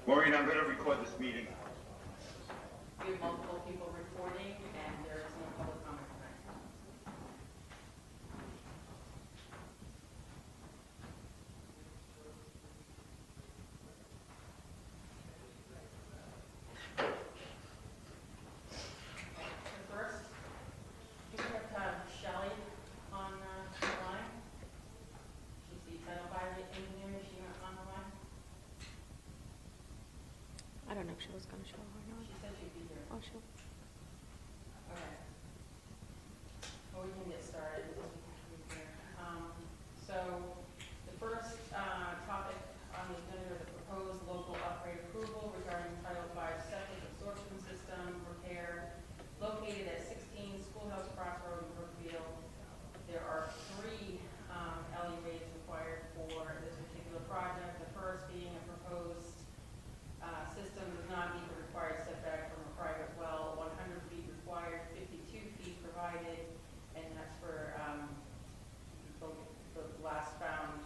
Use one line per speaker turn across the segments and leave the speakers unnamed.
Maureen, I'm going to record this meeting.
We have multiple people recording, and there is no public comment tonight. First, we have Shelley on the line. She's the title by the engineer. Is she on the line?
I don't know if she was going to show or not.
She said she'd be here.
Oh, she'll.
Okay. Well, we can get started. So the first topic on the agenda is the proposed local upgrade approval regarding Title V septic absorption system repair located at 16 Schoolhouse Crossroad in Brookfield. There are 3 LEAs required for this particular project. The first being a proposed system does not meet the required setback from a private well, 100 feet required, 52 feet provided, and that's for the last found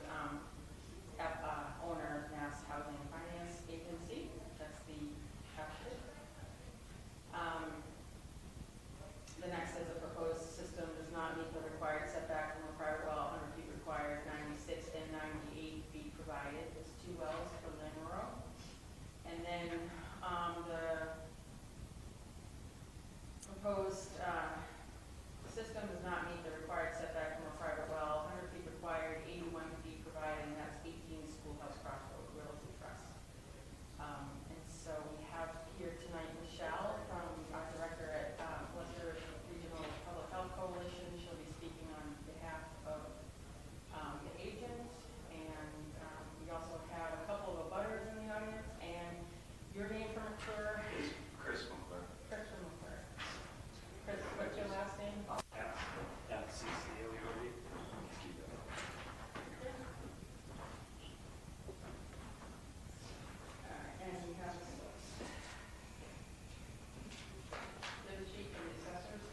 owner, Mass Housing Finance Agency. That's the applicant. The next is a proposed system does not meet the required setback from a private well, 100 feet required, 96 and 98 feet provided. There's 2 wells for Lamoureux. And then the proposed system does not meet the required setback from a private well, 100 feet required, 81 feet provided, and that's 18 Schoolhouse Crossroad Realty Trust. And so we have here tonight Michelle from our director at Western Regional Public Health Coalition. She'll be speaking on behalf of the agent, and we also have a couple of abutters in the audience. And your name for
Chris McClure.
Chris from McClure. Chris, what's your last name? And we have the sheet from the assessors.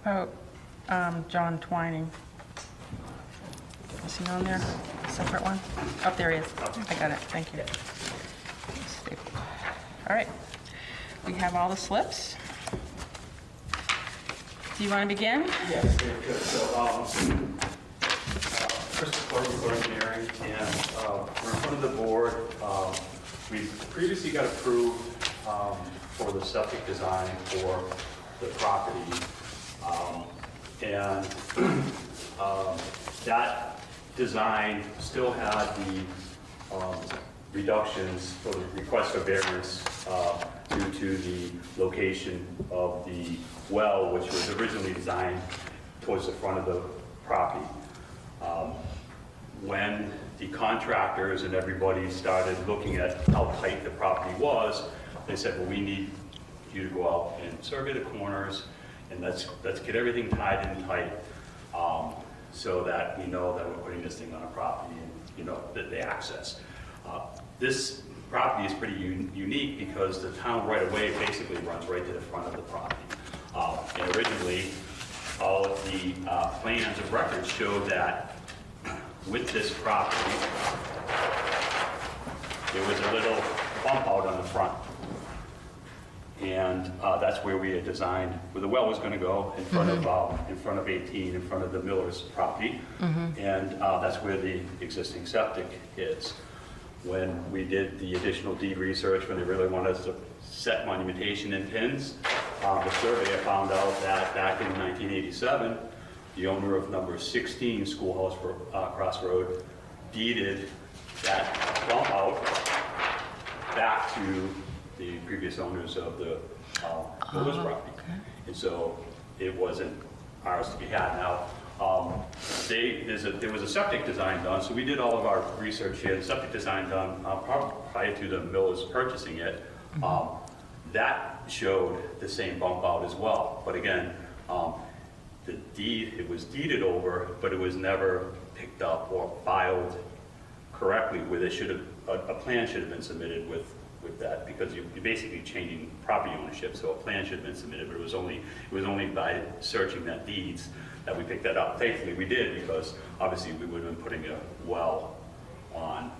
How about John Twining? Is he on there? Separate one? Oh, there he is. I got it. Thank you. All right. We have all the slips. Do you want to begin?
Yes, very good. So, Chris McClure, Brookfield Engineering, and we're in front of the board. We previously got approved for the septic design for the property. And that design still had the reductions for the request for variance due to the location of the well, which was originally designed towards the front of the property. When the contractors and everybody started looking at how tight the property was, they said, well, we need you to go out and survey the corners, and let's get everything tied in tight, so that we know that we're putting this thing on a property and, you know, the access. This property is pretty unique because the town right away basically runs right to the front of the property. And originally, all of the plans of record showed that with this property, there was a little bump out on the front. And that's where we had designed, where the well was going to go, in front of 18, in front of the Miller's property. And that's where the existing septic is. When we did the additional deed research, when they really wanted us to set monumentation in pins, the surveyor found out that back in 1987, the owner of number 16 Schoolhouse Crossroad deeded that bump out back to the previous owners of the Miller's property. And so it wasn't ours to be had. Now, there was a septic design done, so we did all of our research here. The septic design done prior to the Miller's purchasing it, that showed the same bump out as well. But again, the deed, it was deeded over, but it was never picked up or filed correctly where they should have, a plan should have been submitted with that, because you're basically changing property ownership, so a plan should have been submitted, but it was only by searching that deeds that we picked that up. Thankfully we did, because obviously we would have been putting a well on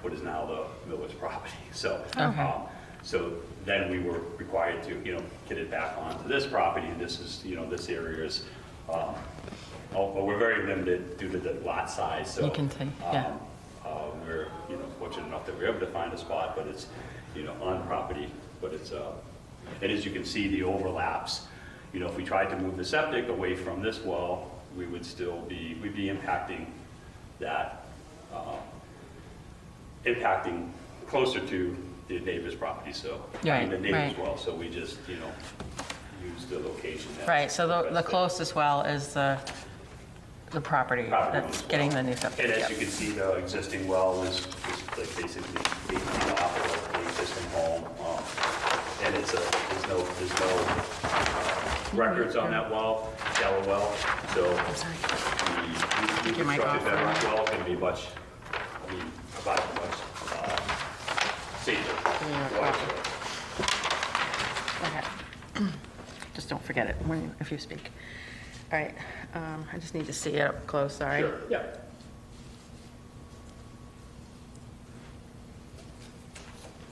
what is now the Miller's property. So, so then we were required to, get it back onto this property, and this is, this area is, but we're very limited due to the lot size, so.
You can see, yeah.
We're, fortunate enough that we're able to find a spot, but it's, on property, but it's, and as you can see, the overlaps, if we tried to move the septic away from this well, we would still be, we'd be impacting that, impacting closer to the neighbor's property, so.
Right,
The neighbor's
right.
well, so we just, use the location. as
Right, so the
best
closest well is the property
Property
that's
owner's
getting
well.
the new septic.
And as
Yep.
you can see, the existing well is like basically 8 feet off of the existing home. And there's no records on that well, shallow well. So
I'm sorry.
the
your mic
constructed
off.
bedrock well can be provide much safer.
Yeah.
water source.
Go ahead. Just don't forget it if you speak. All right, I just need to see it up close, sorry.
Sure, yeah.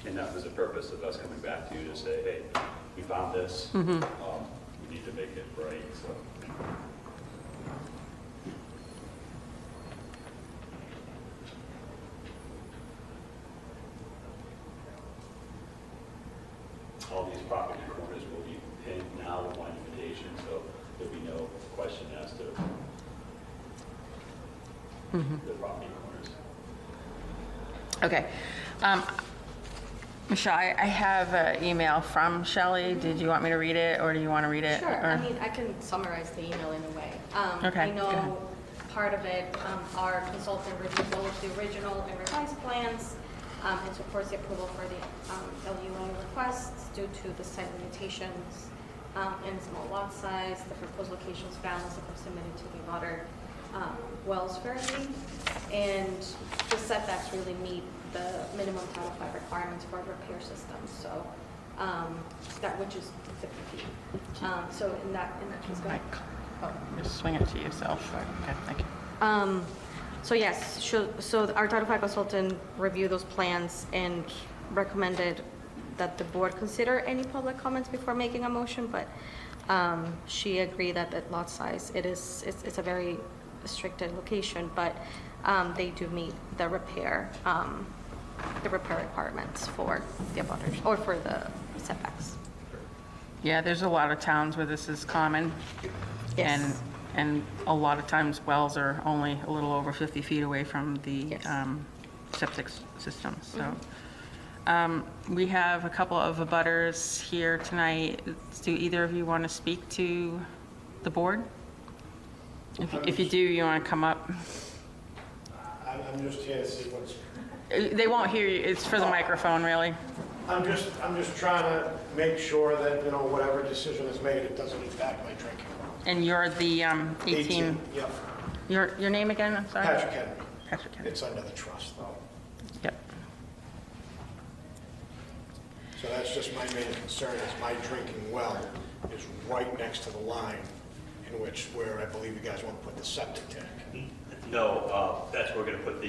And that was the purpose of us coming back to you to say, hey, we found this. We need to make it right, so. All these property corners will be pinned now with monumentation, so there'll be no question as to the property corners.
Okay. Michelle, I have an email from Shelley. Did you want me to read it, or do you want to read it?
Sure,
or-
I mean, I can summarize the email in a way.
Okay,
I
go ahead.
know part of it, our consultant reviewed all of the original and revised plans, and supports the approval for the LUI requests due to the site limitations and small lot size. The proposed locations found as proximity to the water wells fairly, and the setbacks really meet the minimum Title V requirements for repair systems. So that, which is 50 feet. So in that case, go ahead. Oh.
Just swing it to yourself. Okay, thank you.
So yes, so our Title V consultant reviewed those plans and recommended that the board consider any public comments before making a motion, but she agreed that the lot size, it's a very restricted location, but they do meet the repair requirements for the abutters, or for the setbacks.
Yeah, there's a lot of towns where this is common.
Yes.
And a lot of times wells are only a little over 50 feet away from the
Yes.
septic system, so. We have a couple of abutters here tonight. Do either of you want to speak to the board? If you do, you want to come up?
I'm just here to see what's,
They won't hear you, it's for the microphone, really.
I'm just trying to make sure that, whatever decision is made, it doesn't impact my drinking.
And you're the 18,
Yep.
your name again, I'm sorry?
Patrick Henry.
Patrick Henry.
It's under the trust, though.
Yep.
So that's just my main concern, is my drinking well is right next to the line where I believe you guys want to put the septic tank.
No, that's where we're going to put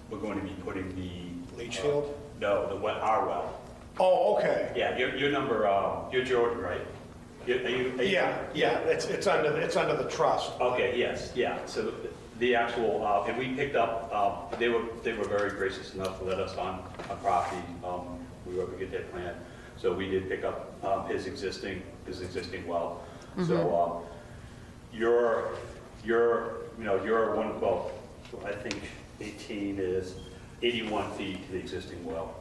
we're going to be putting the...
Leach field?
No, our well.
Oh, okay.
Yeah, your number, you're Jordan, right? Are you?
Yeah, it's under the trust.
Okay, yes, yeah. So the actual, and we picked up, they were very gracious enough to let us on property. We were able to get their plan. So we did pick up his existing well. So you're one, well, I think 18 is 81 feet to the existing well.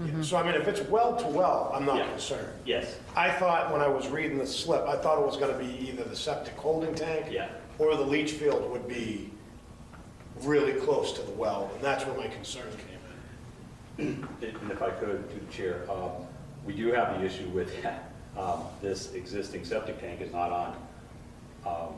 Yeah, so I mean, if it's well to well, I'm not
Yeah.
concerned.
Yes,
I thought when I was reading the slip, I thought it was gonna be either the septic holding tank
yeah.
or the leach field would be really close to the well, and that's where my concern came in.
And if I could, to the chair, we do have the issue with this existing septic tank is not on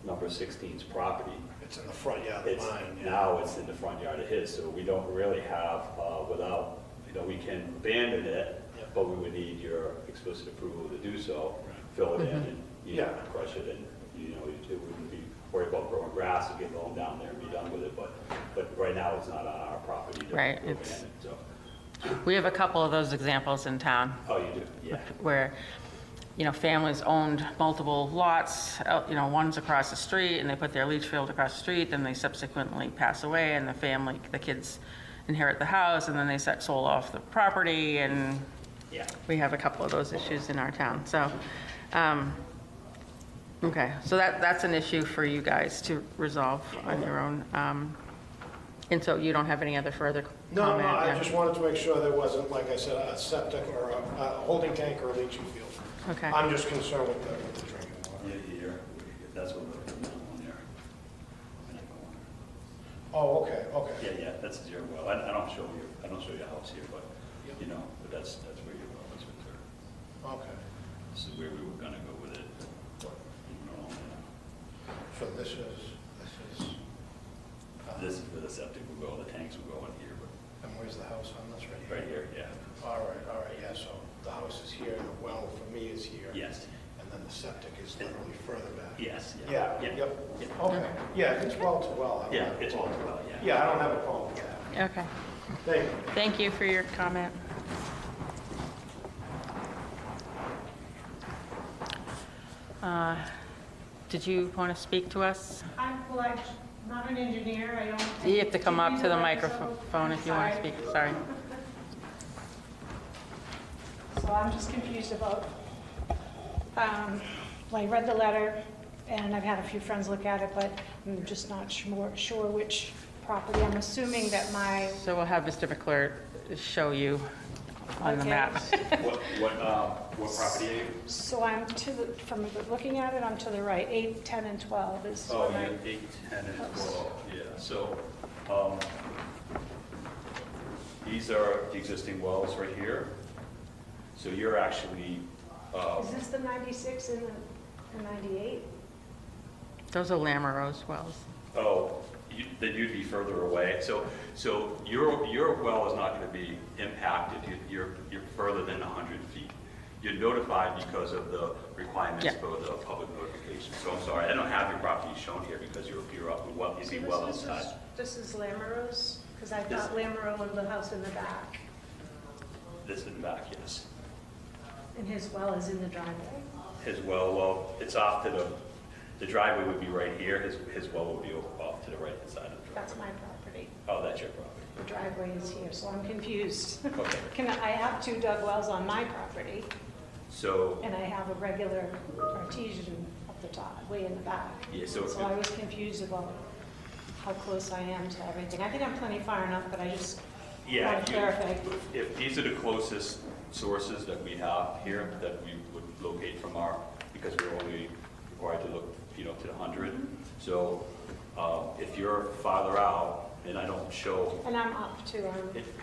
number 16's property.
It's in the front yard of
It's,
mine. Yeah.
now it's in the front yard of his, so we don't really have, without, we can abandon it, but we would need your explicit approval to do so, fill it in and,
Yeah.
crush it, and, it wouldn't be worried about growing grass and get blown down there and be done with it, but right now it's not on our property to
Right,
abandon,
it's-
so.
We have a couple of those examples in town
Oh, you do? Yeah.
where, families owned multiple lots, one's across the street and they put their leach field across the street, then they subsequently pass away and the kids inherit the house and then they sold off the property, and
Yeah.
we have a couple of those issues in our town. So, okay, so that's an issue for you guys to resolve on your own. And so you don't have any other further
No,
comment?
I
Yeah.
just wanted to make sure there wasn't, like I said, a septic or a holding tank or a leaching field.
Okay.
I'm just concerned with the drinking water.
Yeah, here, that's what we're putting on there.
Oh, okay, okay.
Yeah, that's your well. I don't show your house here, but, but that's where your well is with her.
Okay.
This is where we were gonna go with it.
So this is,
This is where the septic will go, the tanks will go in here, but
and where's the house on this right here?
right here, yeah.
All right, yeah, so the house is here, the well for me is here.
Yes,
And then the septic is literally further back.
yes.
Yeah,
Yeah.
yep.
Yeah.
Okay, yeah, it's well to well. I don't
Yeah,
have a
it's all
problem.
well, yeah.
Yeah, I don't have a problem with that.
Okay.
Thank you.
Thank you for your comment. Did you want to speak to us?
I'm not an engineer, I don't.
You have to come up to the
Sorry.
microphone if you want to speak. Sorry.
So I'm just confused about, well, I read the letter, and I've had a few friends look at it, but I'm just not sure which property. I'm assuming that my,
So we'll have Mr. McClure show you on the
Okay.
map.
What property are you?
so I'm from looking at it, I'm to the right, 8, 10, and 12 is
Oh,
what
yeah,
I,
8, 10, and 12, yeah. So, these are the existing wells right here. So you're actually,
is this the 96 and the 98?
Those are Lamoureux's wells.
then you'd be further away. So your well is not going to be impacted. You're further than 100 feet. You're notified because of the requirements
Yeah.
for the public notification. So I'm sorry, I don't have your property shown here because you're up, you see well outside.
This is Lamoureux's? Because I
This-
thought Lamoureux owned the house in the back,
This in the back, yes.
and his well is in the driveway.
His well, it's off to the driveway would be right here. His well would be off to the right-hand side of the driveway.
That's my property.
Oh, that's your property.
The driveway is here, so I'm confused.
Okay.
I have 2 dug wells on my property,
So,
and I have a regular artesian up the top, way in the back.
Yeah, so-
So I was confused about how close I am to everything. I think I'm plenty far enough, but I just
yeah,
want to clarify.
if these are the closest sources that we have here that we would locate from because we're only required to look, to the 100. So, if you're farther out, and I don't show,
And I'm up too.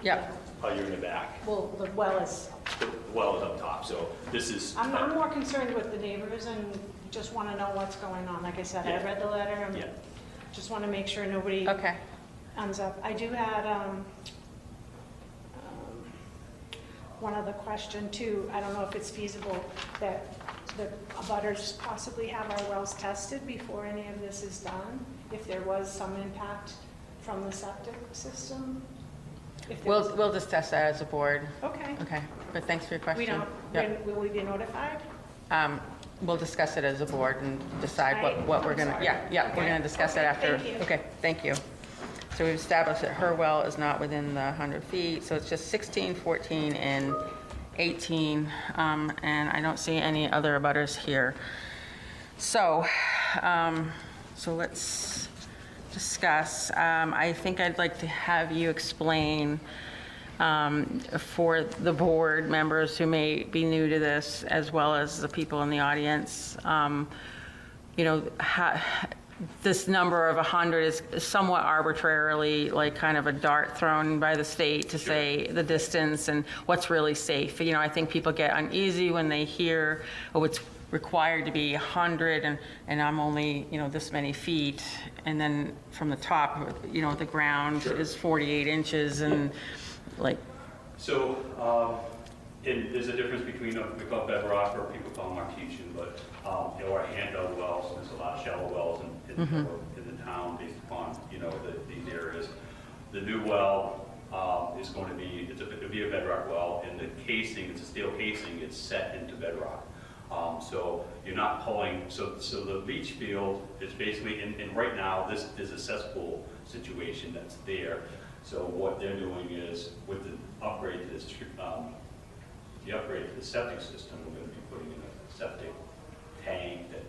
Yep.
you're in the back.
Well, the well is,
The well is up top, so this is.
I'm more concerned with the neighbors and just want to know what's going on. Like I said, I
Yeah.
read the letter and
Yeah.
just want to make sure nobody
Okay.
ends up. I do have one other question too. I don't know if it's feasible that the abutters possibly have our wells tested before any of this is done, if there was some impact from the septic system. If there was-
We'll discuss that as a board.
Okay.
Okay, but thanks for your question.
We don't,
Yep.
will we be notified?
We'll discuss it as a board and decide
Tonight?
what we're
I'm
gonna,
sorry.
yeah, we're gonna discuss it
Okay,
after.
thank you.
Okay, thank you. So we've established that her well is not within the 100 feet, so it's just 16, 14, and 18, and I don't see any other abutters here. So, let's discuss. I think I'd like to have you explain for the board members who may be new to this, as well as the people in the audience, this number of 100 is somewhat arbitrarily, like kind of a dart thrown by the state to say the distance and what's really safe. I think people get uneasy when they hear, oh, it's required to be 100 and I'm only, this many feet. And then from the top, the ground is 48 inches and like.
So, and there's a difference between, we call bedrock, or people call them artesian, but, our handheld wells, there's a lot of shallow wells in the town based upon, these areas. The new well is going to be, it'll be a bedrock well, and the casing, it's a steel casing, it's set into bedrock. So you're not pulling, so the leach field is basically, and right now, this is a cesspool situation that's there. So what they're doing is, with the upgrade to this, the upgrade to the septic system, we're going to be putting in a septic tank that,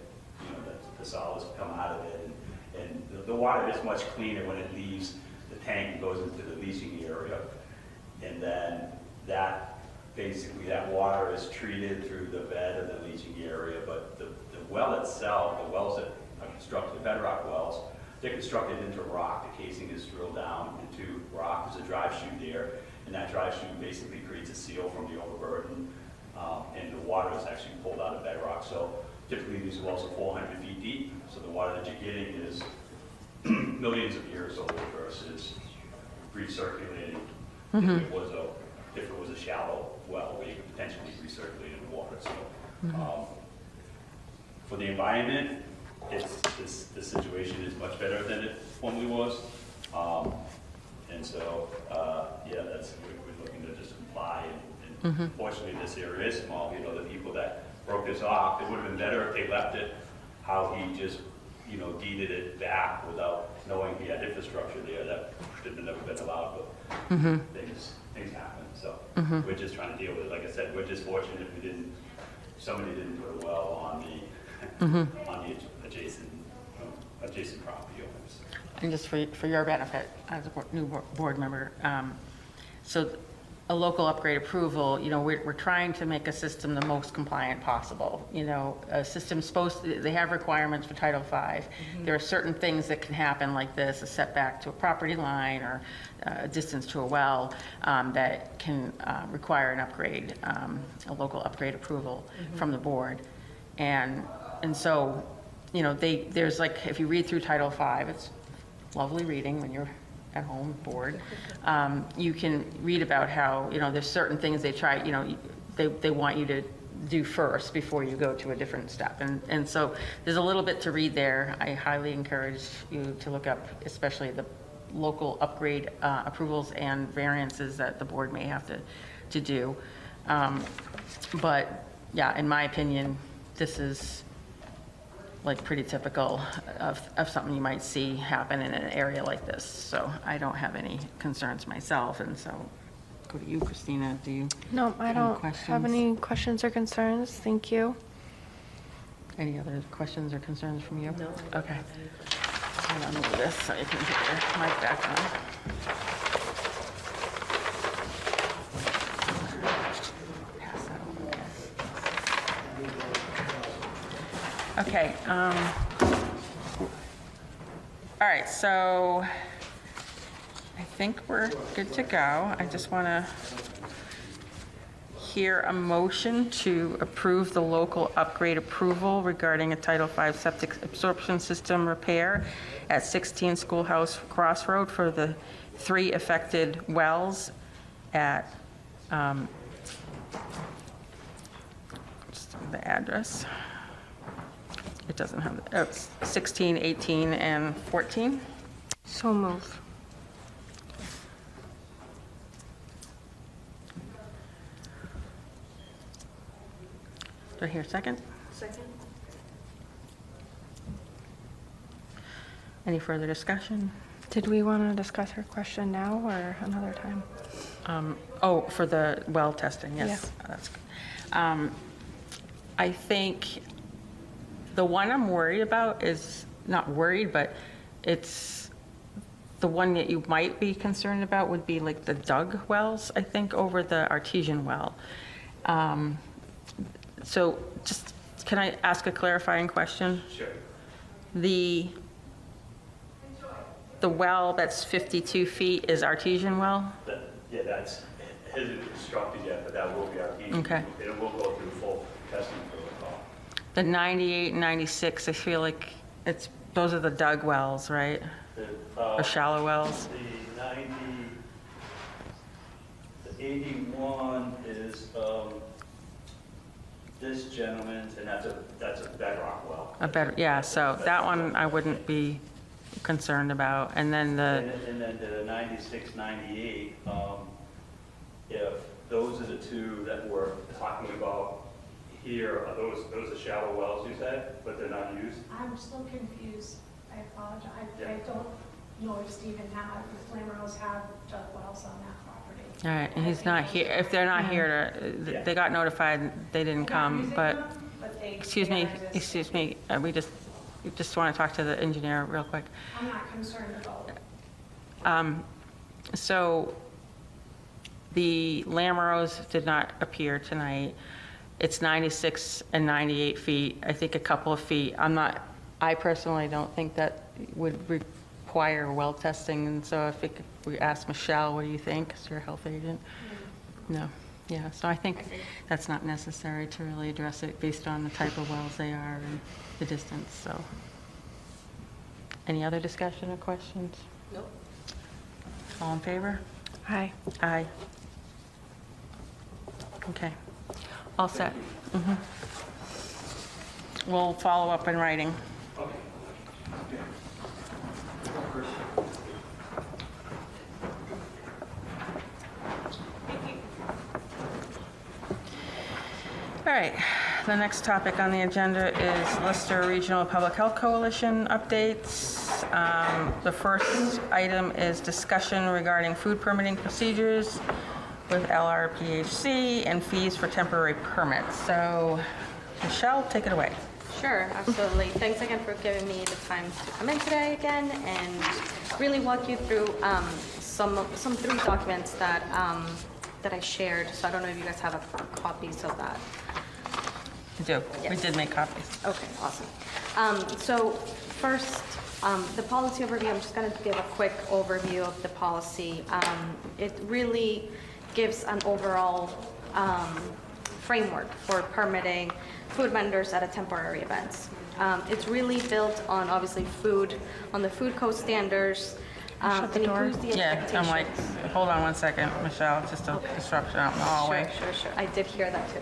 that the solids come out of it, and the water is much cleaner when it leaves the tank and goes into the leaching area, and then basically that water is treated through the bed of the leaching area, but the well itself, the wells that are constructed, bedrock wells, they're constructed into rock. The casing is drilled down into rock. There's a drive chute there, and that drive chute basically creates a seal from the overburden, and the water is actually pulled out of bedrock. So typically these wells are 400 feet deep, so the water that you're getting is millions of years old versus recirculating if it was a shallow well where you could potentially recirculate in the water. So for the environment, the situation is much better than it formerly was. And so, we're looking to just comply. And fortunately, this area is small. The people that broke this off, it would have been better if they left it how he just, deeded it back without knowing he had infrastructure there. That should have never been allowed, but things happen. So we're just trying to deal with it. Like I said, we're just fortunate somebody didn't put a well on the adjacent property owners.
And just for your benefit as a new board member, so a local upgrade approval, we're trying to make a system the most compliant possible. A system's they have requirements for Title V. There are certain things that can happen like this, a setback to a property line or a distance to a well, that can require an upgrade, a local upgrade approval from the board. And so, there's like, if you read through Title V, it's lovely reading when you're at home, bored. You can read about how, there's certain things they try, they want you to do first before you go to a different step. And so there's a little bit to read there. I highly encourage you to look up, especially the local upgrade approvals and variances that the board may have to do. But yeah, in my opinion, this is like pretty typical of something you might see happen in an area like this. So I don't have any concerns myself. And so go to you, Christina. Do you?
No, I
have any
don't
questions?
have any questions or concerns. Thank you.
Any other questions or concerns from you? No. Okay. I'm gonna move this so you can get your mic back on. Pass that over. Okay, all right, so I think we're good to go. I just want to hear a motion to approve the local upgrade approval regarding a Title V septic absorption system repair at 16 Schoolhouse Crossroad for the 3 affected wells at, just the address. It doesn't have, it's 16, 18, and 14.
So move.
Do I hear a second?
Second.
Any further discussion?
Did we want to discuss her question now or another time?
Oh, for the well testing, yes.
Yeah.
That's good. I think the one I'm worried about is, not worried, but it's the one that you might be concerned about would be like the dug wells, I think, over the artesian well. So just, can I ask a clarifying question?
Sure.
The well that's 52 feet is artesian well?
Yeah, that's, hasn't constructed yet, but that will be our heat.
Okay.
It will go through full testing protocol.
The 98 and 96, I feel like those are the dug wells, right? Or shallow wells?
The 90, the 81 is this gentleman's, and that's a bedrock well.
Yeah, so that one I wouldn't be concerned about. And then
And then the 96, 98, if those are the two that we're talking about here, are those are shallow wells, you said, but they're not used?
I'm still confused. I apologize.
Yeah.
I don't know if Stephen if Lamoureux have dug wells on that property.
all right, and he's not here. If they're not here, they got notified, they didn't
They're not
come,
using
but,
them, but they are existing.
we just want to talk to the engineer real quick.
I'm not concerned about it.
So the Lamoureux did not appear tonight. It's 96 and 98 feet, I think a couple of feet. I personally don't think that would require well testing, and so if we ask Michelle, what do you think, as your health agent? No, yeah, so I think that's not necessary to really address it based on the type of wells they are and the distance, so. Any other discussion or questions?
Nope.
All in favor?
Hi.
Aye. Okay, all set. Mhm. We'll follow up in writing. All right, the next topic on the agenda is Lister Regional Public Health Coalition updates. The first item is discussion regarding food permitting procedures with LRPHC and fees for temporary permits. So, Michelle, take it away.
Sure, absolutely. Thanks again for giving me the time to come in today again and really walk you through some 3 documents that that I shared. So I don't know if you guys have copies of that.
We do. We
Yes.
did make copies.
Okay, awesome. So first, the policy overview, I'm just going to give a quick overview of the policy. It really gives an overall framework for permitting food vendors at a temporary events. It's really built on, obviously, on the food code standards.
Shut the
It
door.
includes the
Yeah, I'm like,
expectations.
hold on one second, Michelle, just a disruption out in the hallway.
Sure. I did hear that too.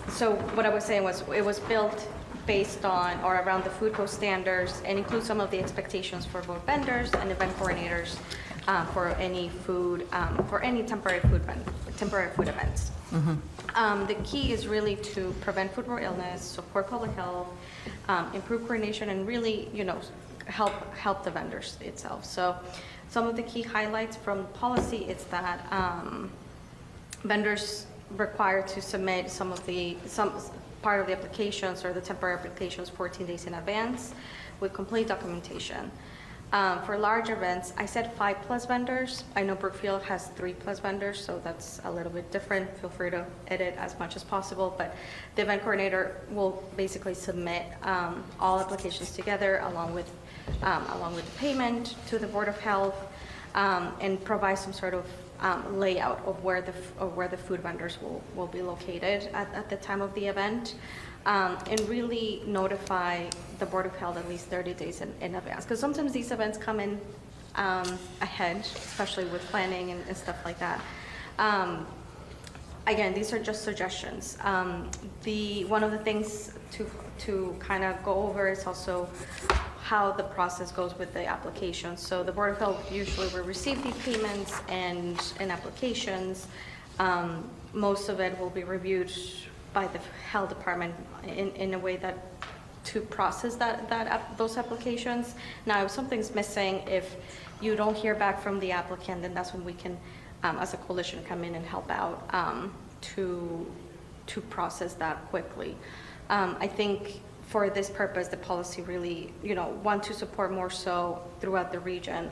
So what I was saying was, it was built based on or around the food code standards and includes some of the expectations for both vendors and event coordinators for any temporary food events. The key is really to prevent foodborne illness, support public health, improve coordination, and really, help the vendors itself. So some of the key highlights from policy is that vendors required to submit some part of the applications or the temporary applications 14 days in advance with complete documentation. For large events, I said 5+ vendors. I know Brookfield has 3+ vendors, so that's a little bit different. Feel free to edit as much as possible, but the event coordinator will basically submit all applications together along with the payment to the Board of Health and provide some sort of layout of where the food vendors will be located at the time of the event, and really notify the Board of Health at least 30 days in advance. Because sometimes these events come in ahead, especially with planning and stuff like that. Again, these are just suggestions. One of the things to kind of go over is also how the process goes with the application. So the Board of Health usually will receive the payments and applications. Most of it will be reviewed by the health department in a way that to process those applications. Now, if something's missing, if you don't hear back from the applicant, then that's when we can, as a coalition, come in and help out to process that quickly. I think for this purpose, the policy really, want to support more so throughout the region,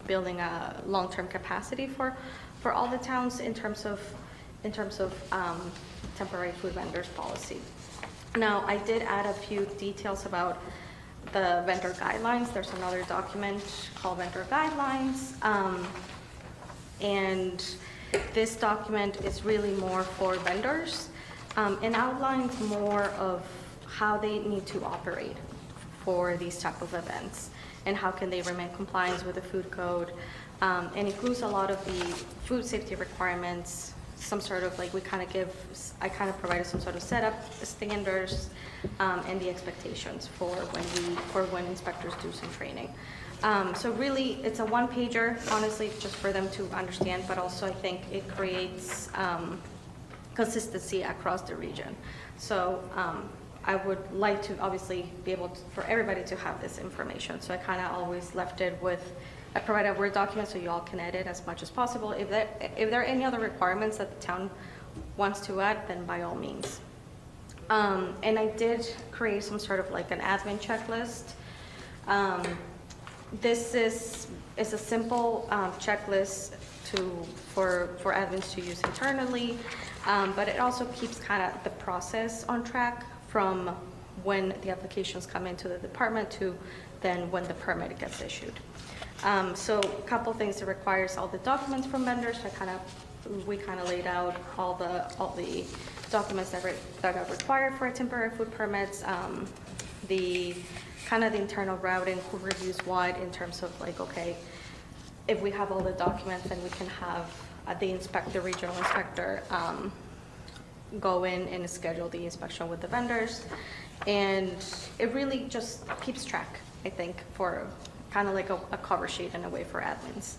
building a long-term capacity for all the towns in terms of temporary food vendors policy. Now, I did add a few details about the vendor guidelines. There's another document called vendor guidelines. And this document is really more for vendors and outlines more of how they need to operate for these type of events and how can they remain compliant with the food code, and includes a lot of the food safety requirements, some sort of I kind of provided some sort of setup standards and the expectations for when inspectors do some training. So really, it's a one-pager, honestly, just for them to understand, but also I think it creates consistency across the region. So I would like to obviously be able for everybody to have this information. So I kind of always left it with, I provide a Word document so you all can edit as much as possible. If there are any other requirements that the town wants to add, then by all means. And I did create some sort of an admin checklist. This is a simple checklist for admins to use internally, but it also keeps kind of the process on track from when the applications come into the department to then when the permit gets issued. So a couple things, it requires all the documents from vendors. We kind of laid out all the documents that are required for temporary food permits, the internal routing, who reviews what in terms of okay, if we have all the documents, then we can have the regional inspector go in and schedule the inspection with the vendors. And it really just keeps track, I think, for kind of a cover sheet in a way for admins.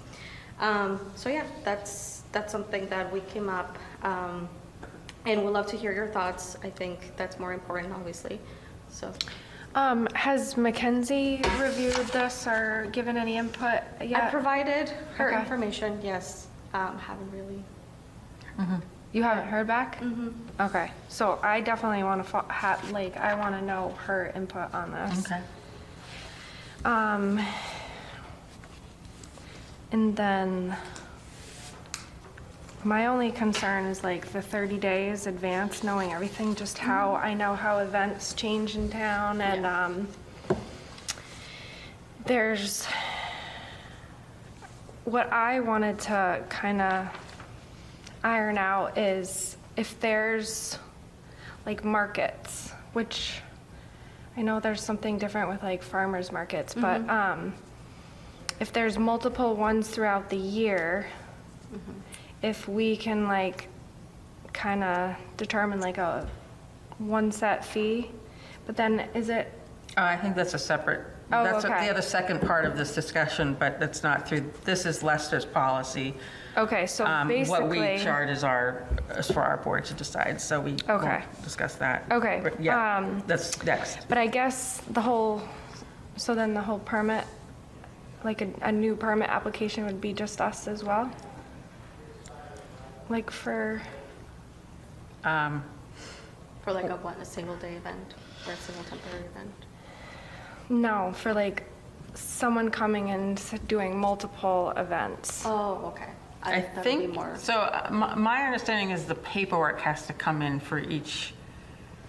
So yeah, that's something that we came up, and we'd love to hear your thoughts. I think that's more important, obviously. So.
Has Mackenzie reviewed this or given any input yet?
I provided her
Okay.
information, yes. Haven't really.
You haven't heard back?
Mm-hmm.
Okay, so I definitely want to, I want to know her input on this.
Okay.
And then my only concern is the 30 days advance, knowing everything, just how I know how events change in town, and there's what I wanted to kind of iron out is if there's markets, which I know there's something different with farmers markets, but if there's multiple ones throughout the year, if we can kind of determine a one set fee, but then is it?
Oh, I think that's a separate,
Oh,
that's
okay.
the other second part of this discussion, but that's not through, this is Lester's policy.
Okay, so basically.
What we chart is for our board to decide, so we
Okay.
won't discuss that.
Okay,
But yeah, that's next.
But I guess the whole permit, a new permit application would be just us as well? For
For a single day event or a single temporary event.
no, for someone coming and doing multiple events.
Oh, okay.
I
That would be
think,
more.
so my understanding is the paperwork has to come in for each,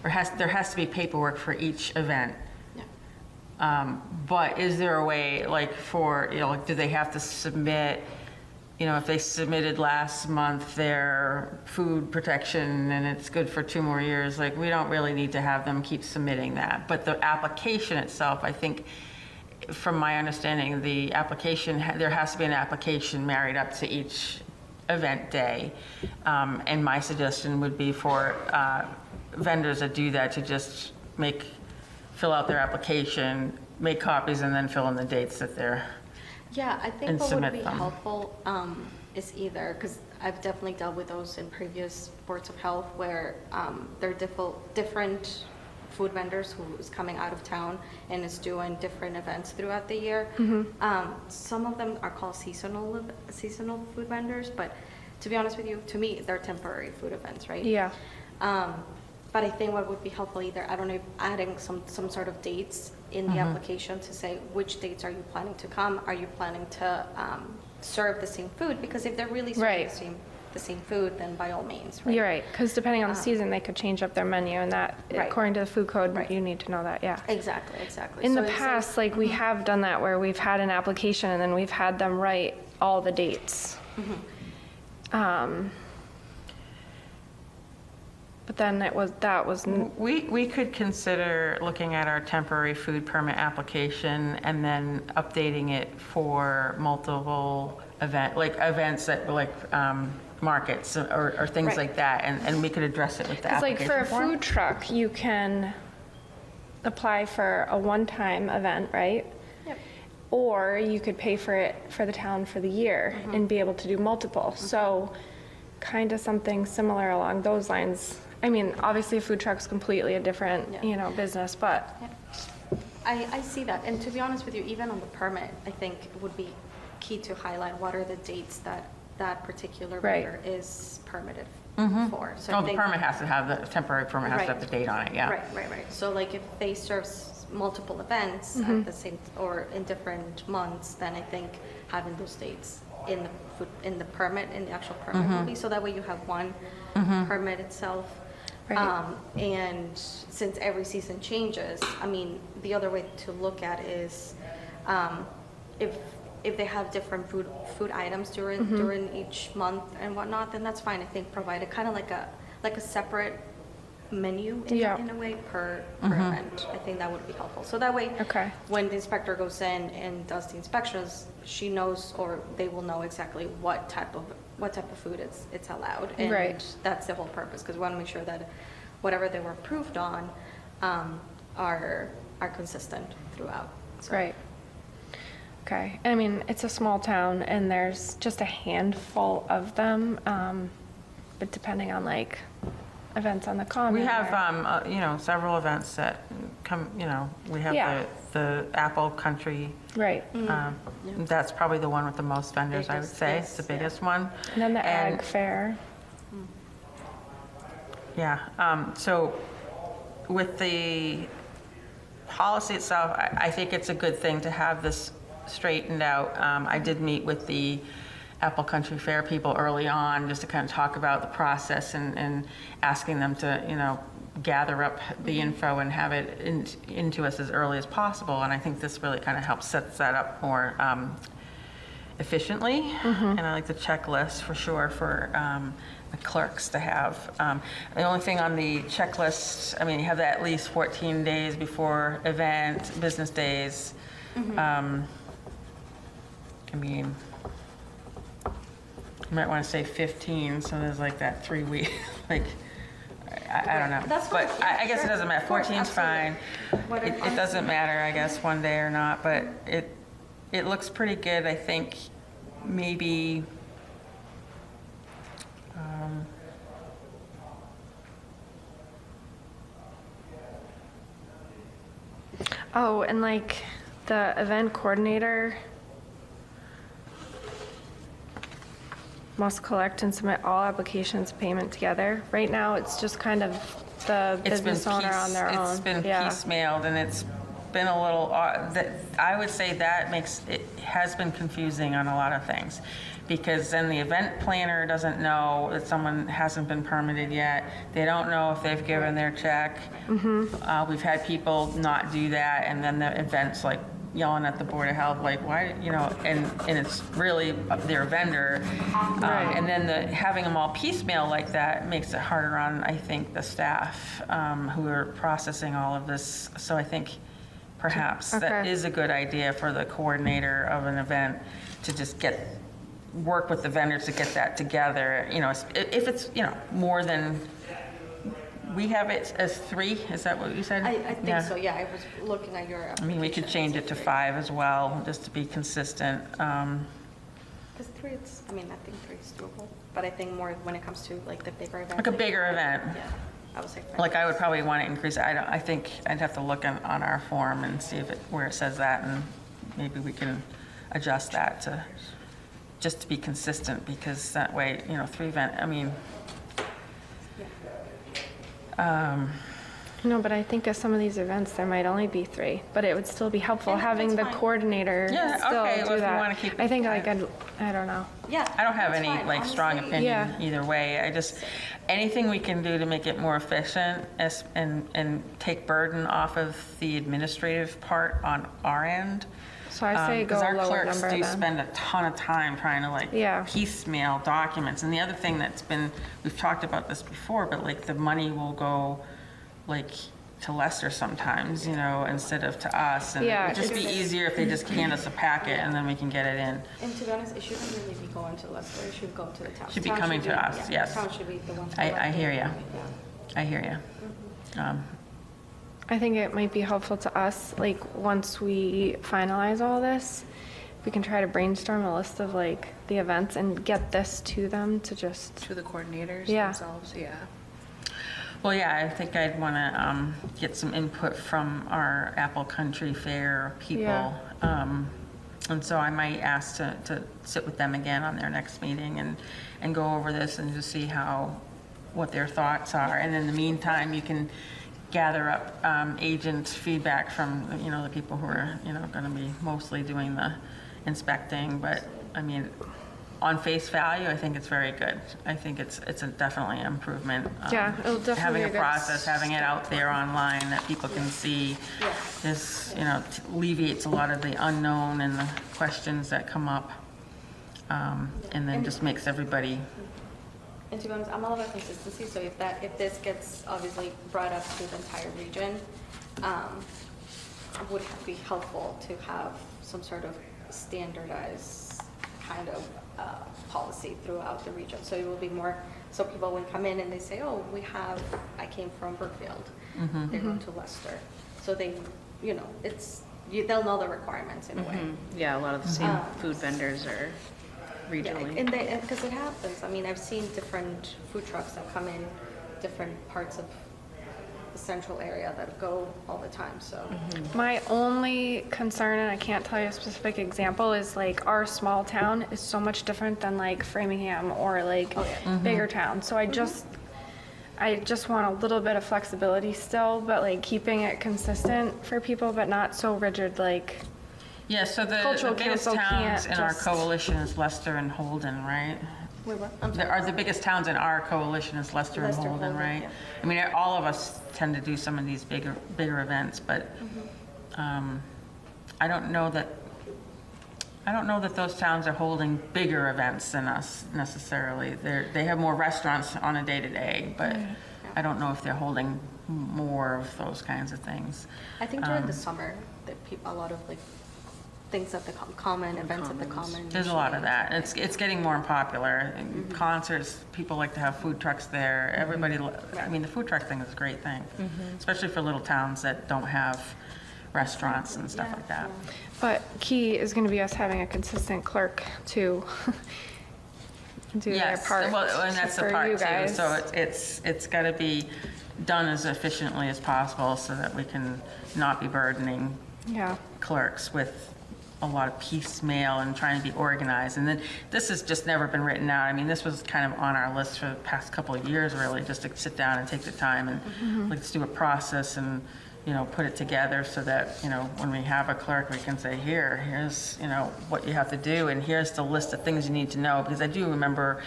or there has to be paperwork for each event.
Yeah.
But is there a way, for, do they have to submit, if they submitted last month their food protection and it's good for 2 more years, we don't really need to have them keep submitting that. But the application itself, I think, from my understanding, the application, there has to be an application married up to each event day. And my suggestion would be for vendors that do that to just fill out their application, make copies and then fill in the dates that they're,
Yeah, I think
And
what would
submit
be
them.
helpful is either, because I've definitely dealt with those in previous boards of health where there are different food vendors who is coming out of town and is doing different events throughout the year. Some of them are called seasonal food vendors, but to be honest with you, to me, they're temporary food events, right?
Yeah.
But I think what would be helpful either, I don't know, adding some sort of dates in the application to say which dates are you planning to come? Are you planning to serve the same food? Because if they're really serving
Right.
the same food, then by all means, right?
You're right, because depending on the season, they could change up their menu, and that,
Right.
according to the food code,
Right.
you need to know that, yeah.
Exactly.
In
So
the
it's
past, like, we have done that where we've had an application and then we've had them write all the dates. But then that was,
we could consider looking at our temporary food permit application and then updating it for multiple events that, like, markets or things
Right.
like that, and we could address it with the
it's like
application
for a
form.
food truck, you can apply for a one-time event, right?
Yep.
Or you could pay for it for the town for the year and be able to do multiple. So kind of something similar along those lines. I mean, obviously a food truck's completely a different,
Yeah.
business, but
I see that, and to be honest with you, even on the permit, I think it would be key to highlight what are the dates that that particular
Right.
vendor is permitted for. So
Oh,
I
the
think-
permit has to have, the temporary permit has to have
Right.
the date on it, yeah.
Right. So like if they serve multiple events at the same, or in different months, then I think having those dates in the permit, in the actual permit will be, so that way you have one permit itself.
Right.
And since every season changes, I mean, the other way to look at is if they have different food items during each month and whatnot, then that's fine. I think provide a kind of like a separate menu in a way per event. I think that would be helpful. So that way,
Okay.
when the inspector goes in and does the inspections, she knows, or they will know exactly what type of food it's allowed. And
Right.
that's the whole purpose, because we want to make sure that whatever they were approved on are consistent throughout. So-
right. Okay. I mean, it's a small town and there's just a handful of them, but depending on like events on the common.
We
or-
have, several events that come, we have
Yeah.
the Apple Country.
Right.
That's probably the one with the most vendors, I would
Biggest,
say.
yes,
It's the
yeah.
biggest one.
And then the
And-
ag fair.
Yeah, so with the policy itself, I think it's a good thing to have this straightened out. I did meet with the Apple Country Fair people early on, just to kind of talk about the process and asking them to, gather up the info and have it into us as early as possible. And I think this really kind of helps set that up more efficiently. And I like the checklist for sure for the clerks to have. The only thing on the checklist, I mean, you have that at least 14 days before event, business days. I mean, you might want to say 15, so there's like that 3 week, like, I don't know.
That's fine.
But I guess it doesn't matter.
Of course,
14's fine.
Whatever.
It doesn't matter, I guess, one day or not, but it looks pretty good. I think maybe,
Oh, and like the event coordinator must collect and submit all applications payment together. Right now, it's just kind of the
it's been
business owner on their own.
It's been
Yeah.
piecemealed, and it's been a little, I would say that it has been confusing on a lot of things. Because then the event planner doesn't know that someone hasn't been permitted yet. They don't know if they've given their check. We've had people not do that, and then the event's like yelling at the Board of Health, like, why, and it's really their vendor.
Right.
And then having them all piecemeal like that makes it harder on, I think, the staff who are processing all of this. So I think perhaps that
Okay.
is a good idea for the coordinator of an event to just work with the vendors to get that together. If it's, more than We have it as 3, is that what you said?
I think so, yeah, I was looking at your
I mean, we could change it to 5 as well, just to be consistent.
Because 3, it's, I mean, I think 3 is doable, but I think more when it comes to like the bigger event.
Like a bigger event.
Yeah, I would say 5.
Like, I would probably want to increase it. I think I'd have to look on our form and see if where it says that, and maybe we can adjust that to, just to be consistent, because that way, 3 event, I mean,
No, but I think at some of these events, there might only be 3, but it would still be helpful
Yeah,
having
that's
the
fine.
coordinator
Yeah,
still
okay, well,
do
if you
that.
wanna keep it
I think
to
like,
5.
I don't know.
Yeah.
I don't have
that's
any
fine.
like strong
Honestly,
opinion
Yeah.
either way. I just, anything we can do to make it more efficient and take burden off of the administrative part on our end.
So I say go
Because our
lower
clerks
number
do
then.
spend a ton of time trying to like
Yeah.
piecemeal documents. And the other thing that's been, we've talked about this before, but like the money will go like to Lester sometimes, instead of to us. And it
Yeah,
would just be
it's-
easier if they just hand us a packet and then we can get it in.
And to be honest, it shouldn't really be going to Leicester, it should go to the town.
Should be
Town
coming to us,
yeah,
yes.
Town should be the one.
I hear ya.
Yeah.
I hear you.
I think it might be helpful to us, like, once we finalize all this, we can try to brainstorm a list of like the events and get this to them to just,
To the coordinators
Yeah.
themselves, yeah.
Well, yeah, I think I'd want to get some input from our Apple Country Fair people.
Yeah.
And so I might ask to sit with them again on their next meeting and go over this and just see what their thoughts are. And in the meantime, you can gather up agent feedback from, the people who are, going to be mostly doing the inspecting. But, I mean, on face value, I think it's very good. I think it's definitely an improvement.
Yeah, it'll definitely
Having
be
a
a good
process, having it out there online that people can see this, alleviates a lot of the unknown and the questions that come up. And then just makes everybody,
And to be honest, I'm all about consistency, so if this gets obviously brought up to the entire region, it would be helpful to have some sort of standardized kind of policy throughout the region. So it will be more, so people will come in and they say, oh, I came from Brookfield. They go to Leicester. So they, they'll know the requirements in a way.
Yeah, a lot of the same food vendors are
Yeah,
regionally.
and because it happens. I mean, I've seen different food trucks that come in different parts of the central area that go all the time, so.
my only concern, and I can't tell you a specific example, is like our small town is so much different than like Framingham or like bigger towns. So I just want a little bit of flexibility still, but like keeping it consistent for people, but not so rigid, like,
yeah, so the
Cultural
biggest
council
towns
can't
in our
just-
coalition is Leicester and Holden, right?
Wait, what? I'm sorry.
Are the biggest towns in our coalition is Leicester and
Leicester,
Holden,
Holden,
right?
yeah.
I mean, all of us tend to do some of these bigger events, but I don't know that those towns are holding bigger events than us necessarily. They have more restaurants on a day-to-day, but I don't know if they're holding more of those kinds of things.
I think during the summer, a lot of like things at the common, events at the common.
There's a lot of that. It's getting more popular. Concerts, people like to have food trucks there. Everybody, I mean, the food truck thing is a great thing, especially for little towns that don't have restaurants and stuff like that.
but key is going to be us having a consistent clerk to do their
Yes,
part
well, and that's the
for
part
you
too.
guys.
So it's got to be done as efficiently as possible so that we can not be burdening
Yeah.
clerks with a lot of piecemeal and trying to be organized. And then this has just never been written out. I mean, this was kind of on our list for the past couple of years, really, just to sit down and take the time and let's do a process and, put it together so that, when we have a clerk, we can say, here's, what you have to do, and here's the list of things you need to know. Because I do remember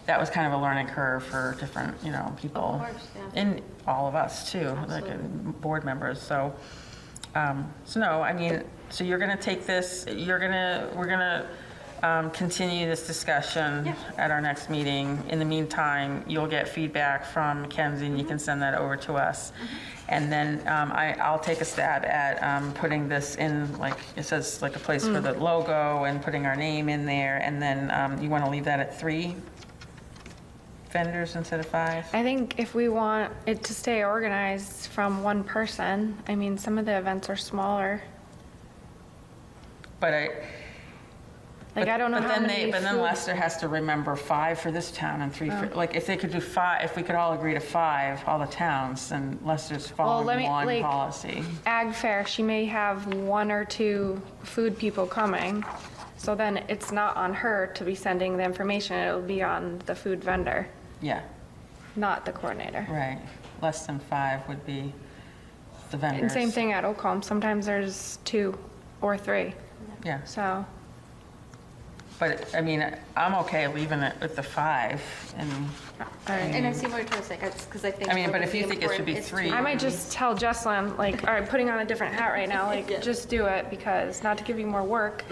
that was kind of a learning curve for different, people.
Of course, yeah.
And all of us too, like board members. So, no, I mean, so you're going to take this, we're going to continue this discussion at our next meeting. In the meantime, you'll get feedback from Mackenzie and you can send that over to us. And then I'll take a stab at putting this in, like, it says like a place for the logo and putting our name in there. And then you want to leave that at 3 vendors instead of 5?
I think if we want it to stay organized from one person, I mean, some of the events are smaller.
But
Like, I don't know
but
how
then
many
But then
food-
Leicester has to remember 5 for this town and 3 for, like, if they could do 5, if we could all agree to 5, all the towns, then Leicester's
let
following
me,
one
like-
policy.
Ag fair, she may have 1 or 2 food people coming. So then it's not on her to be sending the information, it'll be on the food vendor,
Yeah,
not the coordinator.
right. Less than 5 would be the vendors.
And same thing at Oakham, sometimes there's 2 or 3,
Yeah,
so.
but, I mean, I'm okay leaving it with the 5, and,
And I see what you're trying to say, because I think.
I mean,
what
but
would
if you
be
think it should be
important is to-
3.
I might just tell Jesselyn, like, all right, putting on a different hat right now, like,
Yeah.
just do it, because, not to give you more work,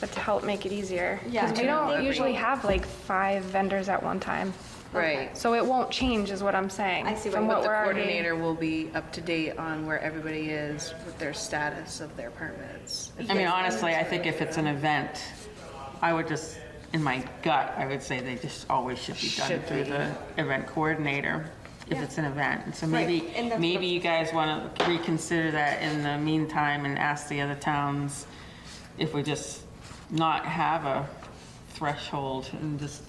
but to help make it easier.
Yeah,
Because we
and I
don't
think
usually
we'll-
have like 5 vendors at one time.
Right.
So it won't change is what I'm saying.
I see what
from
you-
what
But the
we're already-
coordinator will be up to date on where everybody is with their status of their permits.
I mean, honestly, I think if it's an event, I would just, in my gut, I would say they just always should be done
Should
through
be.
the event coordinator if
Yeah.
it's an event. And so
Right,
maybe,
and that's
maybe
what-
you guys want to reconsider that in the meantime and ask the other towns if we just not have a threshold and just,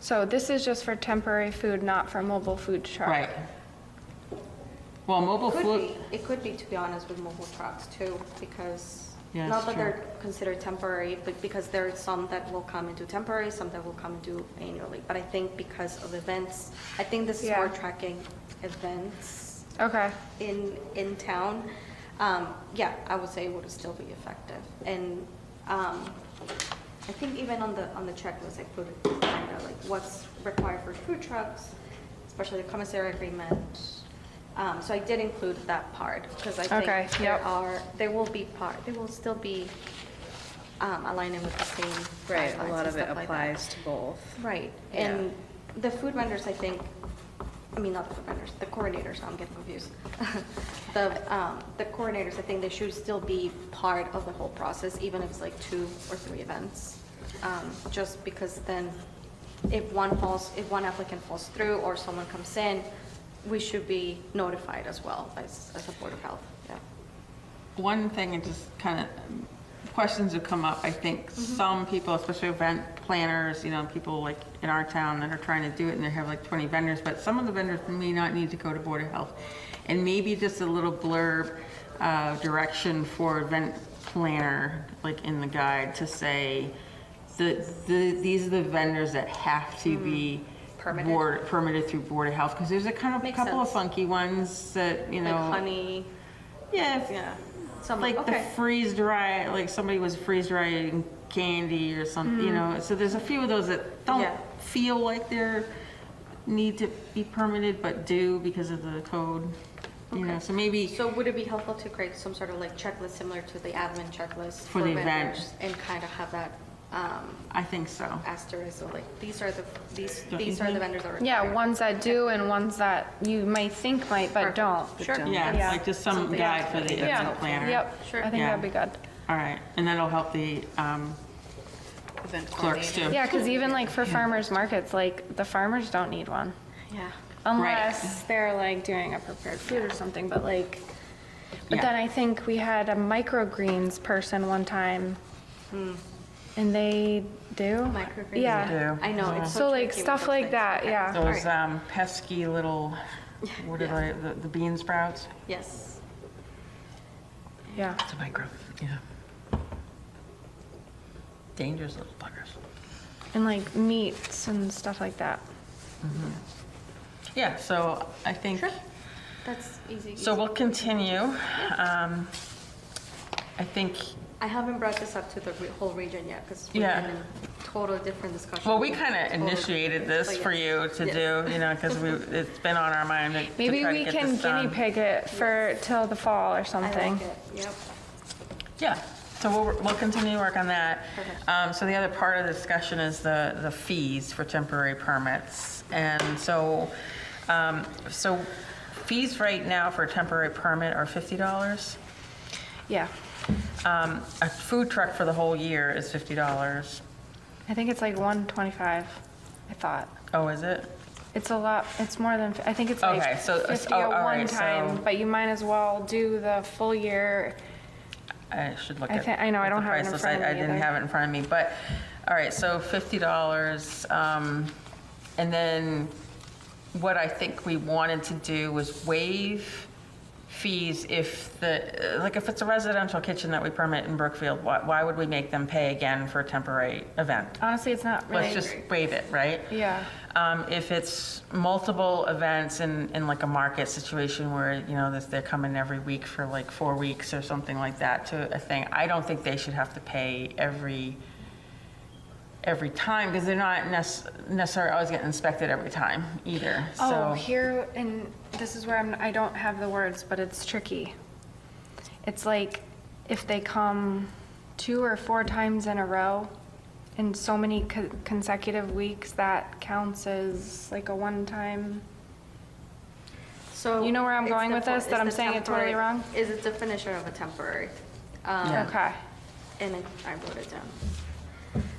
So this is just for temporary food, not for mobile food truck.
right. Well, mobile
Could
food,
be, it could be, to be honest, with mobile trucks too, because,
Yeah,
not
that's
that they're considered temporary, but because there are some that will come into temporary, some that will come into annually. But I think because of events, I think this is
Yeah.
more tracking events
Okay.
in town. Yeah, I would say it would still be effective. And I think even on the checklist, I put kind of like what's required for food trucks, especially the commissary agreement. So I did include that part because I
Okay,
think
yep.
there will still be aligning with the same
Right,
guidelines
a lot
and
of it
stuff like that.
applies to both.
Right,
Yeah.
and the food vendors, I think, I mean, not the food vendors, the coordinators, I'm getting confused. The coordinators, I think they should still be part of the whole process, even if it's like 2 or 3 events. Just because then, if one applicant falls through or someone comes in, we should be notified as well as a Board of Health, yeah.
one thing, and just kind of, questions have come up, I think some people, especially event planners, you know, people like in our town that are trying to do it and they have like 20 vendors, but some of the vendors may not need to go to Board of Health. And maybe just a little blurb, direction for event planner, like in the guide, to say, these are the vendors that have to be permitted through Board of Health, because there's a kind of
Makes
couple of
sense.
funky ones that, you know.
Like honey,
Yeah,
yeah. Some,
like the
okay.
freeze dry, like somebody was freeze drying candy or something, you know, so there's a few of those that don't
Yeah.
feel like they're need to be permitted, but do because of the code, you know, so maybe,
So would it be helpful to create some sort of like checklist similar to the admin checklist
For the event.
vendors and kind of have that
I think so.
asterisk, so like these are the
Don't you
these are the
think?
vendors that are
Yeah,
required.
ones that do and ones that you might think might, but
Perfect.
don't.
Sure.
Yeah,
Yeah.
like just some
Something
guide
else.
for the
Yeah,
event planner.
yep,
Sure.
I think
Yeah.
that'd be good.
All right, and that'll help the
Event
clerks
coordinator.
too.
Yeah, because even like for farmers markets, like the farmers don't need one.
Yeah.
Unless they're like doing a prepared food or something, but like, but
Yeah.
then I think we had a microgreens person one time. And they do?
Microgreens?
Yeah.
Do.
I know, it's
So like
tricky with
stuff
those
like
things.
that,
Okay.
yeah.
Those pesky little, what are
Yeah.
they, the bean sprouts?
Yes.
Yeah.
It's a micro, yeah. Dangerous little buggers.
And like meats and stuff like that.
Yeah, so I think,
Sure. That's easy.
so we'll continue. I think,
I haven't brought this up to the whole region yet because we've
Yeah.
been in total different discussion.
well, we kind of
Total
initiated
different-
this
but
for
yes.
you to
Yes.
do, you know, because it's been on our mind to
Maybe
try to
we
get
can
this
guinea
done.
pig it for till the fall or
I
something.
like it, yep.
Yeah, so we'll continue to work on that.
Perfect.
So the other part of the discussion is the fees for temporary permits. And so fees right now for a temporary permit are $50.
Yeah.
A food truck for the whole year is $50.
I think it's like 125, I thought.
Oh, is it?
It's a lot, it's more than, I think it's like
Okay, so-
50
oh,
a
all right,
one time,
so-
but you might as well do the full year.
I should look
I
at.
think- I know, I
at
don't
the
have it in
price list.
front of me
I didn't
either.
have it in front of me, but, all right, so $50. And then what I think we wanted to do was waive fees if if it's a residential kitchen that we permit in Brookfield, why would we make them pay again for a temporary event?
Honestly, it's not really.
Let's just waive it, right?
Yeah.
If it's multiple events in like a market situation where, they're coming every week for like 4 weeks or something like that to a thing, I don't think they should have to pay every time, because they're not necessarily always getting inspected every time either,
Oh,
so.
here, and this is where I don't have the words, but it's tricky. It's like if they come 2 or 4 times in a row in so many consecutive weeks, that counts as like a one-time.
So.
You know where I'm
it's
going
the
with
for-
this, that
it's
I'm
the
saying it totally
temporary-
wrong?
Is a definition of a temporary.
Yeah.
Okay.
And I wrote it down.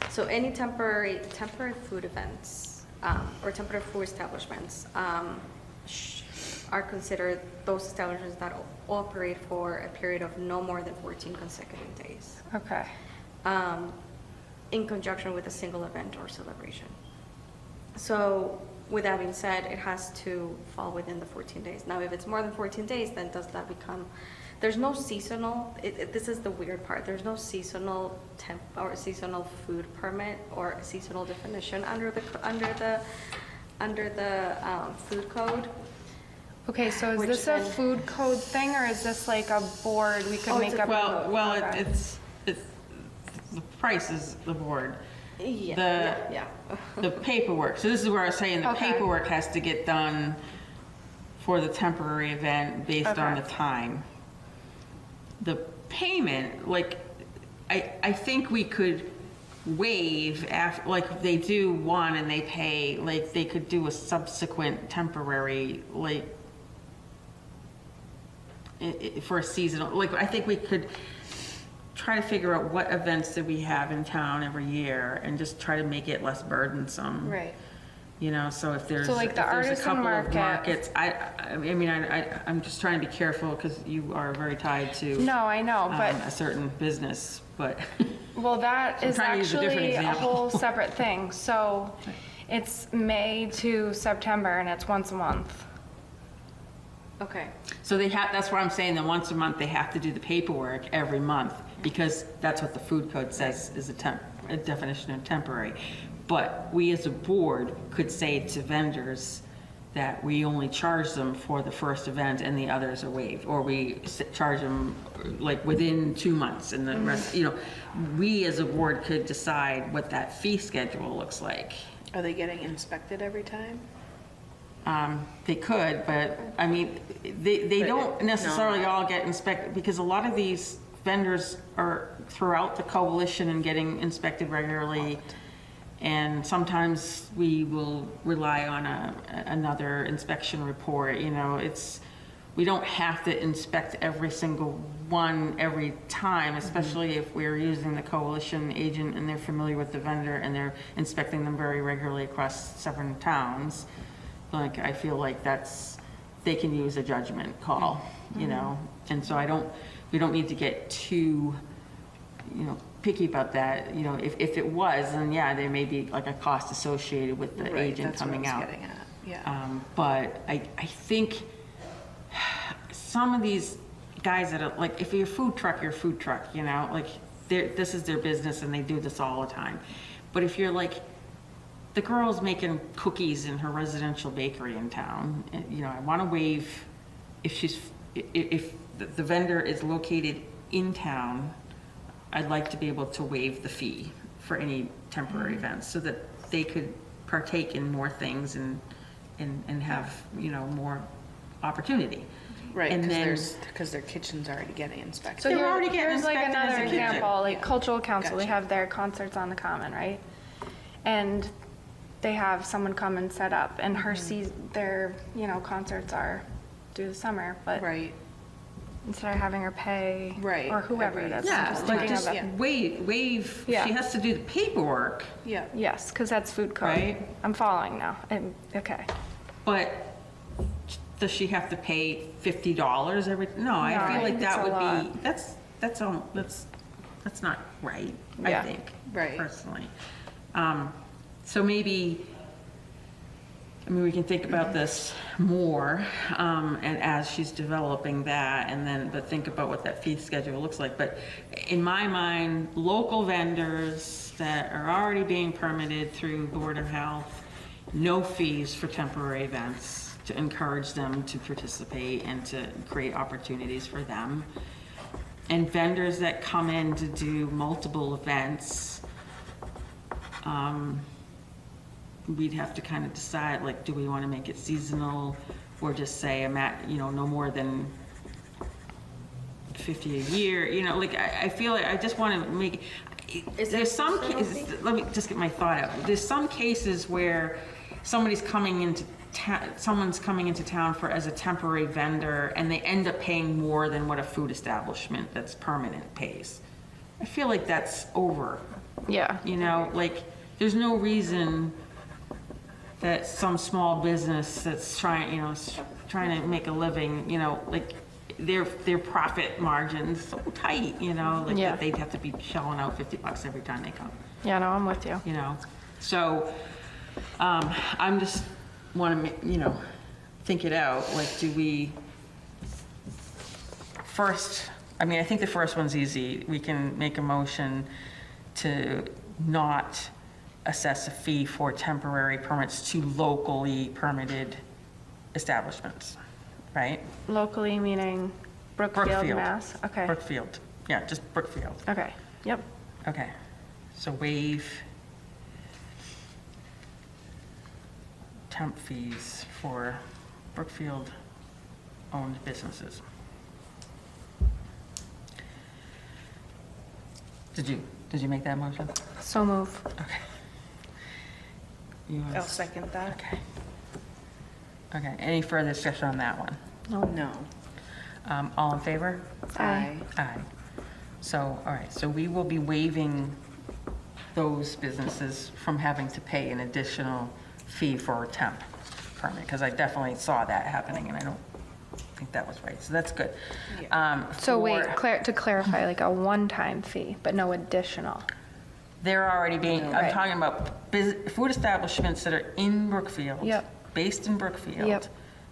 So any temporary food events, or temporary food establishments, are considered those establishments that operate for a period of no more than 14 consecutive days,
Okay.
in conjunction with a single event or celebration. So with that being said, it has to fall within the 14 days. Now, if it's more than 14 days, then does that become, there's no seasonal, this is the weird part, there's no seasonal temp or seasonal food permit or seasonal definition under the food code.
Okay, so is
Which
this a
then-
food code thing, or is this like a board we could
Oh,
make
it's a
up?
Well,
Okay.
it's, the price is the board.
Yeah.
The paperwork, so this is where I was saying the
Okay.
paperwork has to get done for the temporary event based on
Okay.
the time. The payment, like, I think we could waive after, like, they do one and they pay, like, they could do a subsequent temporary, like, for a seasonal, like, I think we could try to figure out what events that we have in town every year and just try to make it less burdensome.
Right.
So if there's,
So, like,
if
the
there's a
artisan
couple of
market-
markets, I'm just trying to be careful because you are very tied to
No, I know, but
a certain business, but
well, that
I'm
is
trying to use a different
actually a
example.
whole separate thing. So it's May to September, and it's once a month.
Okay.
so that's why I'm saying that once a month they have to do the paperwork every month because that's what the food code says is a definition of temporary. But we as a board could say to vendors that we only charge them for the first event and the others are waived, or we charge them like within 2 months and the rest, we as a board could decide what that fee schedule looks like.
Are they getting inspected every time?
They could, but I mean, they
But
don't
no.
necessarily all get inspected because a lot of these vendors are throughout the coalition and getting inspected regularly. And sometimes we will rely on another inspection report, we don't have to inspect every single one every time, especially if we're using the coalition agent and they're familiar with the vendor and they're inspecting them very regularly across 7 towns. Like, I feel like they can use a judgment call, and so we don't need to get too, picky about that. If it was, then yeah, there may be like a cost associated with the
Right,
agent
that's what I
coming
was
out.
getting at, yeah.
But I think some of these guys that are, like, if you're a food truck, you're a food truck, like, this is their business and they do this all the time. But if you're like, the girl's making cookies in her residential bakery in town, I want to waive, if the vendor is located in town, I'd like to be able to waive the fee for any temporary events so that they could partake in more things and have, more opportunity.
Right,
And then,
because their kitchen's already getting inspected.
So
They're already getting
here's like
inspected as
another
a kitchen.
example, like cultural council, they
Gotcha.
have their concerts on the common, right? And they have someone come and set up, and their concerts are through the summer, but
Right.
instead of having her pay.
Right,
Or whoever it
every-
is.
Yeah,
I'm just
like
thinking
just
of it.
waive, she
Yeah.
has to do the paperwork,
Yeah.
Yes, because that's food code.
Right.
I'm following now. Okay.
but does she have to pay $50 every, no, I
No, I
feel like
think
that
it's a
would
lot.
be, that's not right, I
Yeah.
think,
Right.
personally. So maybe, I mean, we can think about this more, and as she's developing that, and then, but think about what that fee schedule looks like. But in my mind, local vendors that are already being permitted through Board of Health, no fees for temporary events to encourage them to participate and to create opportunities for them. And vendors that come in to do multiple events, we'd have to kind of decide, like, do we want to make it seasonal or just say, no more than 50 a year, like, I feel like I just want to make, there's some cases, let me just get my thought out. There's some cases where someone's coming into town as a temporary vendor, and they end up paying more than what a food establishment that's permanent pays. I feel like that's over,
Yeah.
like, there's no reason that some small business that's trying to make a living, like, their profit margin's so tight, like,
Yeah.
that they'd have to be shelling out $50 every time they come.
Yeah, no, I'm with you.
So, I'm just want to, think it out, like, do we, first, I mean, I think the first one's easy. We can make a motion to not assess a fee for temporary permits to locally permitted establishments, right?
Locally meaning Brookfield, Mass? Okay.
Brookfield, yeah, just Brookfield.
Okay. Yep.
Okay, so waive temp fees for Brookfield-owned businesses. Did you make that motion?
So move.
Okay. You want-
I'll second that.
Okay. Okay, any further discussion on that one?
No.
All in favor?
Aye.
Aye. So, all right, so we will be waiving those businesses from having to pay an additional fee for a temp permit, because I definitely saw that happening, and I don't think that was right, so that's good.
So wait,
For-
to clarify, like a one-time fee, but no additional.
They're already being, I'm
Right.
talking about food establishments that are in Brookfield.
Yep.
Based in Brookfield.
Yep.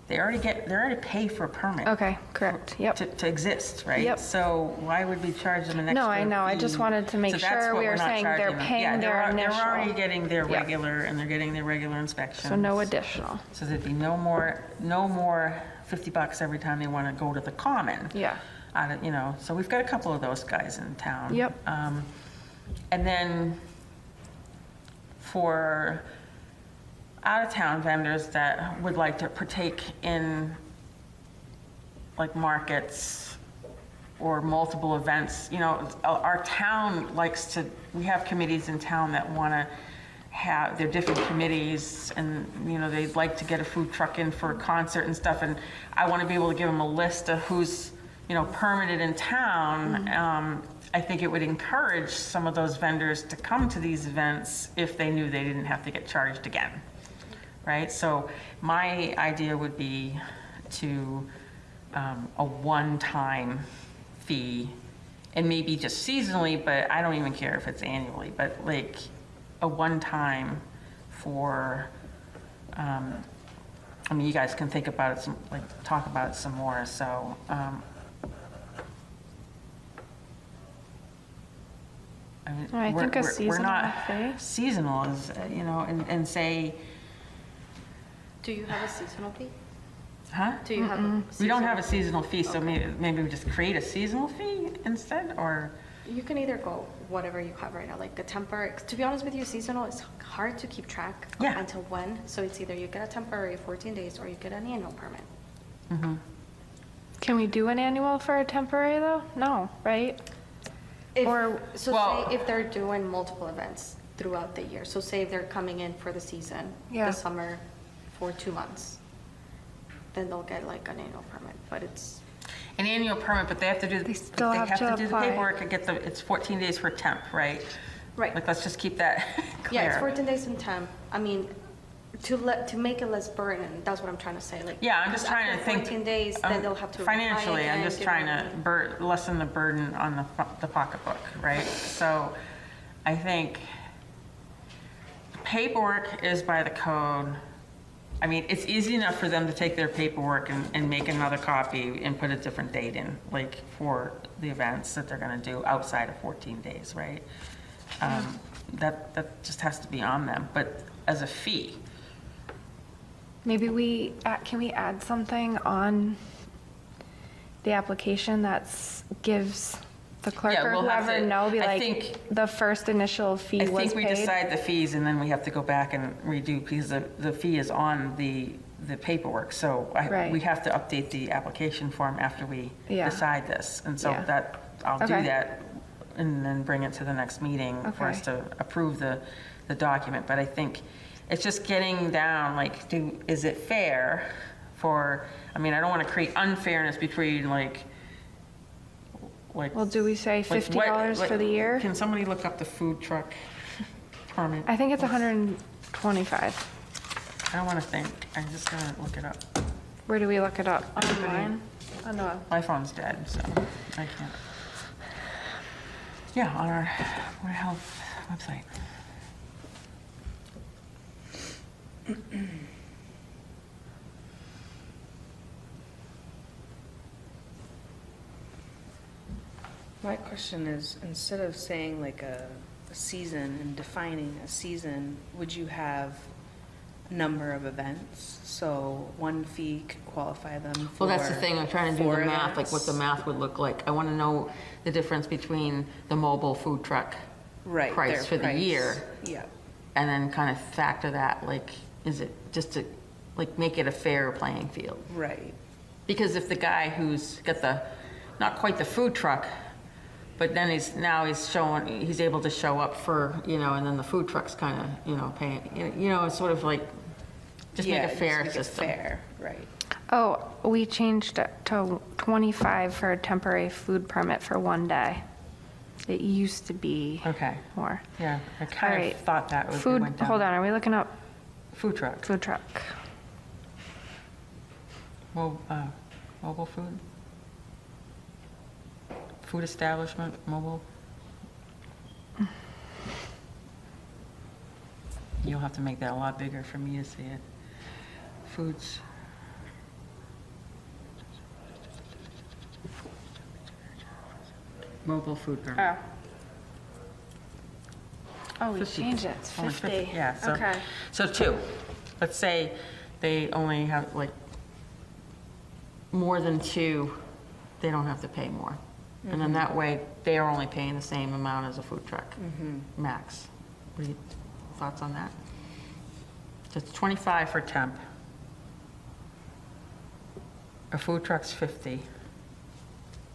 They already pay for a permit.
Okay, correct. Yep.
To exist, right?
Yep.
So why would we charge them an extra
No, I know. I just
fee?
wanted to make
So that's
sure
what
we were
we're not
saying they're
charging them.
paying
Yeah,
their
They're
initial.
already getting their
Yep.
regular, and they're getting their regular inspections.
So no additional.
So there'd be no more $50 every time they want to go to the common.
Yeah.
So we've got a couple of those guys in town.
Yep.
And then for out-of-town vendors that would like to partake in, like, markets or multiple events, our town likes to, we have committees in town that want to have, they're different committees, and, they'd like to get a food truck in for a concert and stuff, and I want to be able to give them a list of who's, permitted in town. I think it would encourage some of those vendors to come to these events if they knew they didn't have to get charged again, right? So my idea would be to a one-time fee, and maybe just seasonally, but I don't even care if it's annually, but like a one-time for, you guys can think about it, talk about it some more, so.
I think a
we're
seasonal
not
fee.
seasonal is, and say,
Do you have a seasonal fee?
huh?
Do you have a
We don't have a
seasonal-
seasonal fee, so maybe we just create a seasonal fee instead, or?
You can either go whatever you have right now, like a temporary, to be honest with you, seasonal is hard to keep track of
Yeah.
until when. So it's either you get a temporary 14 days or you get an annual permit.
Can we do an annual for a temporary though? No, right? Or-
Say if they're doing multiple events throughout the year. So say if they're coming in for the season,
Yeah.
the summer, for 2 months, then they'll get like an annual permit. But it's
An annual permit, but they have to do, they
still have
have
to
to do the
apply.
paperwork and get the, it's 14 days for temp, right?
Right.
Like, let's just keep that
Yeah, it's
clear.
14 days in temp. I mean, to make it less burden, that's what I'm trying to say, like.
Yeah, I'm just
because
trying to
after
think.
14 days, then they'll have to. apply
Financially, I'm
again,
just
do
trying
everything.
to lessen the burden on the pocketbook, right? So I think paperwork is by the code. I mean, it's easy enough for them to take their paperwork and make another copy and put a different date in, like for the events that they're gonna do outside of 14 days, right? That just has to be on them, but as a fee.
Maybe can we add something on the application gives the clerk
Yeah,
or
we'll have
whoever
to-
know, be
I
like,
think-
the first initial fee
I
was
think we
paid?
decide the fees and then we have to go back and redo, because the fee is on the paperwork. So
Right.
we have to update the application form after we
Yeah.
decide this. And so
Yeah.
I'll do
Okay.
that and then bring it to the next meeting for us
Okay.
to approve the document. But I think it's just getting down, like, is it fair for, I mean, I don't want to create unfairness between like.
Well, do we say
like what-
$50 for
like,
the year?
Can somebody look up the food truck permit?
I think it's 125.
I don't want to think. I'm just going to look it up.
Where do we look it up? Online? Oh, no.
My phone's dead, so I can't. Yeah, on our Board of Health website.
My question is, instead of saying like a season and defining a season, would you have a number of events? So one fee could qualify them for.
Well, that's the thing. I'm trying to do the
4
math, like what
events?
the math would look like. I want to know the difference between the mobile food truck
Right,
price
their
for the
price.
year,
Yeah,
and then kind of factor that, like, is it just to, like, make it a fair playing field?
right.
Because if the guy who's got not quite the food truck, but then he's able to show up for, and then the food truck's kind of, paying, it's sort of like, just make
Yeah,
a fair
just make it
system.
Fair, right.
Oh, we changed it to 25 for a temporary food permit for one day. It used to be
Okay,
more.
yeah, I
All
kind of
right.
thought that was, it
Food,
went down.
hold on, are we looking up
Food truck,
food truck?
mobile food? Food establishment, mobile? You'll have to make that a lot bigger for me to see it. Foods. Mobile food permit.
Oh, we
50.
changed it, it's
Only
50.
Yeah, so.
Okay.
So 2. Let's say they only have, like, more than 2, they don't have to pay more. And then that way, they are only paying the same amount as a food truck, max. What are your thoughts on that? So it's 25 for temp. A food truck's 50.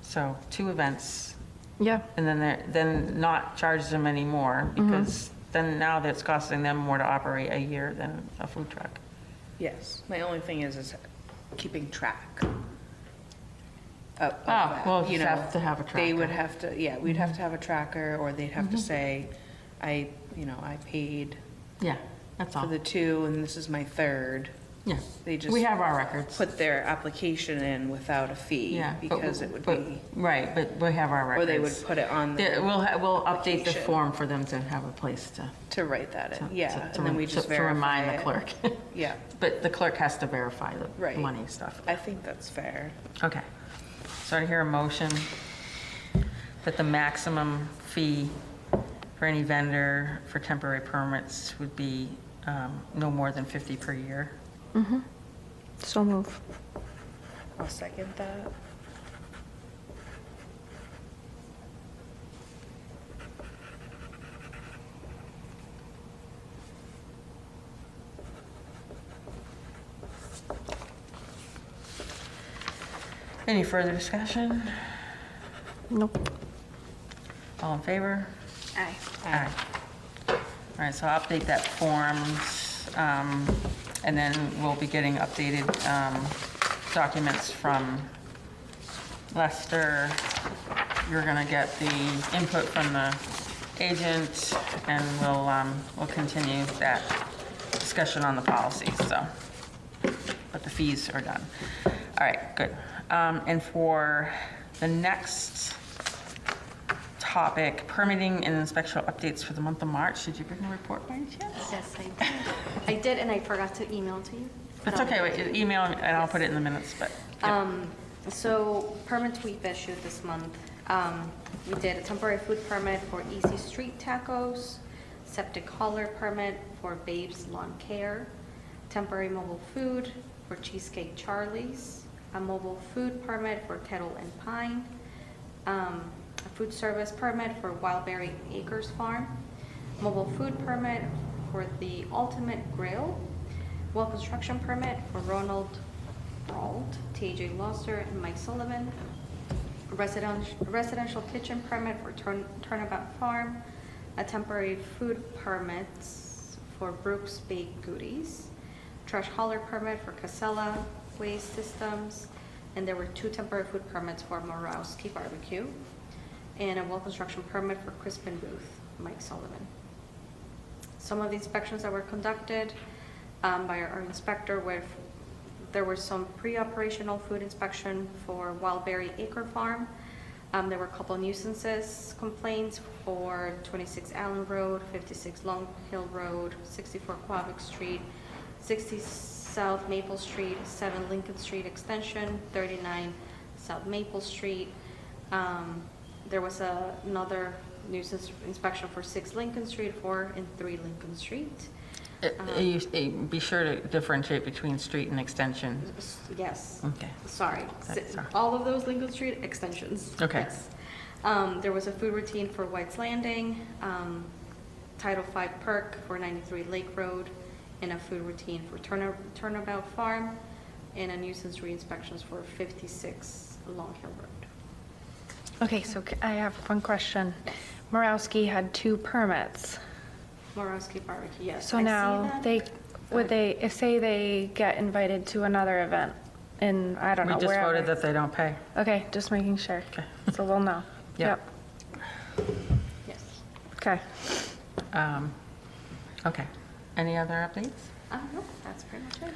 So 2 events,
Yeah,
and then not charge them anymore, because then now that's costing them more to operate a year than a food truck.
Yes, my only thing is keeping track of
Oh,
that,
well, you
know.
have to have a
They would
tracker.
have to, yeah, we'd have to have a tracker, or they'd have to say, I paid
Yeah, that's
for
all.
the 2, and this is my 3rd.
Yeah,
They just
we have our records.
put their application in without a fee,
Yeah, but-
because it would
but-
be,
Right, but we have our records.
or they would put it on
Yeah,
the,
we'll update the
application.
form for them to have a place
to write that
to.
in, yeah,
to-
and then we just
to
verify
remind the
it.
clerk.
Yeah,
But the clerk has to verify the
Right.
money stuff.
I think that's fair.
Okay. So I hear a motion that the maximum fee for any vendor for temporary permits would be no more than 50 per year.
so move.
I'll second that.
Any further discussion?
Nope.
All in favor?
Aye.
Aye. All right, so I'll update that forms, and then we'll be getting updated documents from Lester, you're going to get the input from the agent, and we'll continue that discussion on the policies, so. But the fees are done. All right, good. And for the next topic, permitting and inspectional updates for the month of March, did you bring a report by any chance?
Yes, I did. I did, and I forgot to email to you.
That's okay, wait, email me, and I'll put it in the minutes, but. yeah.
So permits we've issued this month. We did a temporary food permit for Easy Street Tacos, septic hauler permit for Babe's Lawn Care, temporary mobile food for Cheesecake Charlie's, a mobile food permit for Kettle and Pine, a food service permit for Wildberry Acres Farm, mobile food permit for the Ultimate Grill, well construction permit for Ronald Brault, TJ Loster, and Mike Sullivan, residential kitchen permit for Turnabout Farm, a temporary food permit for Brooks Baked Goodies, trash hauler permit for Casella Waste Systems, and there were 2 temporary food permits for Morowski Barbecue, and a well construction permit for Crispin Booth, Mike Sullivan. Some of the inspections that were conducted by our inspector there were some pre-operational food inspection for Wildberry Acre Farm. There were a couple of nuisances complaints for 26 Allen Road, 56 Long Hill Road, 64 Quavic Street, 60 South Maple Street, 7 Lincoln Street Extension, 39 South Maple Street. There was another nuisance inspection for 6 Lincoln Street, 4 and 3 Lincoln Street.
Be sure to differentiate between street and extension.
Yes.
Okay.
Sorry.
Sorry.
All of those Lincoln Street extensions.
Okay.
Yes. There was a food routine for White's Landing, Title V perk for 93 Lake Road, and a food routine for Turnabout Farm, and a nuisance re-inspections for 56 Long Hill Road.
Okay, so I have one question. Morowski had 2 permits.
Morowski Barbecue, yes.
So
I see
now
that.
if say they get invited to another event in, I don't know,
We just
wherever.
voted that they don't pay.
Okay, just making sure.
Okay.
So we'll know.
Yep.
Yes.
Okay.
Okay. Any other updates?
No, that's pretty much it.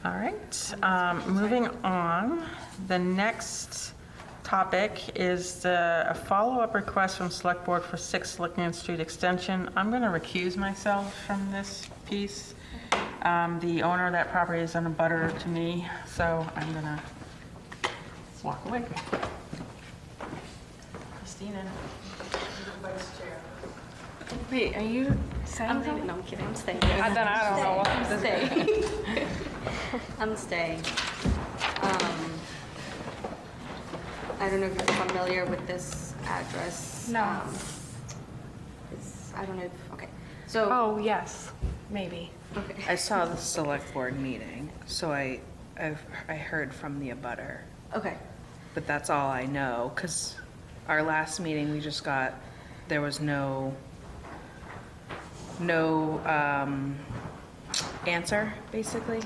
All right. Moving on, the next topic is a follow-up request from Select Board for 6 Lincoln Street Extension. I'm going to recuse myself from this piece. The owner of that property is on a butter to me, so I'm going to walk away. Christina, vice chair.
Wait, are you saying
I'm
something?
leaving. No, I'm kidding. I'm staying.
Then I don't know what
I'm
this
staying. I'm staying. I don't know if you're familiar with this address.
No.
I don't know if, okay. So,
Oh, yes, maybe.
okay.
I saw the select board meeting, so I heard from the abutter,
Okay.
but that's all I know, because our last meeting, we just got, there was no answer, basically,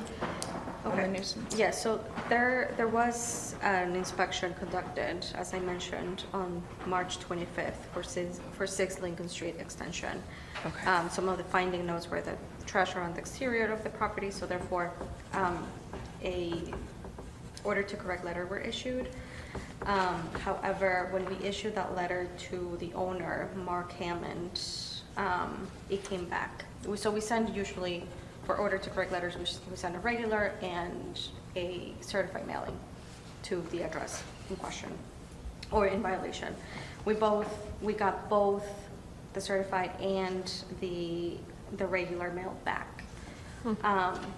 on the
Okay.
nuisance.
Yeah, so there was an inspection conducted, as I mentioned, on March 25th for 6 Lincoln Street Extension.
Okay.
Some of the finding notes were that trash around the exterior of the property, so therefore a order to correct letter were issued. However, when we issued that letter to the owner, Mark Hammond, it came back. So we send usually, for order to correct letters, we send a regular and a certified mailing to the address in question or in violation. We got both the certified and the regular mailed back.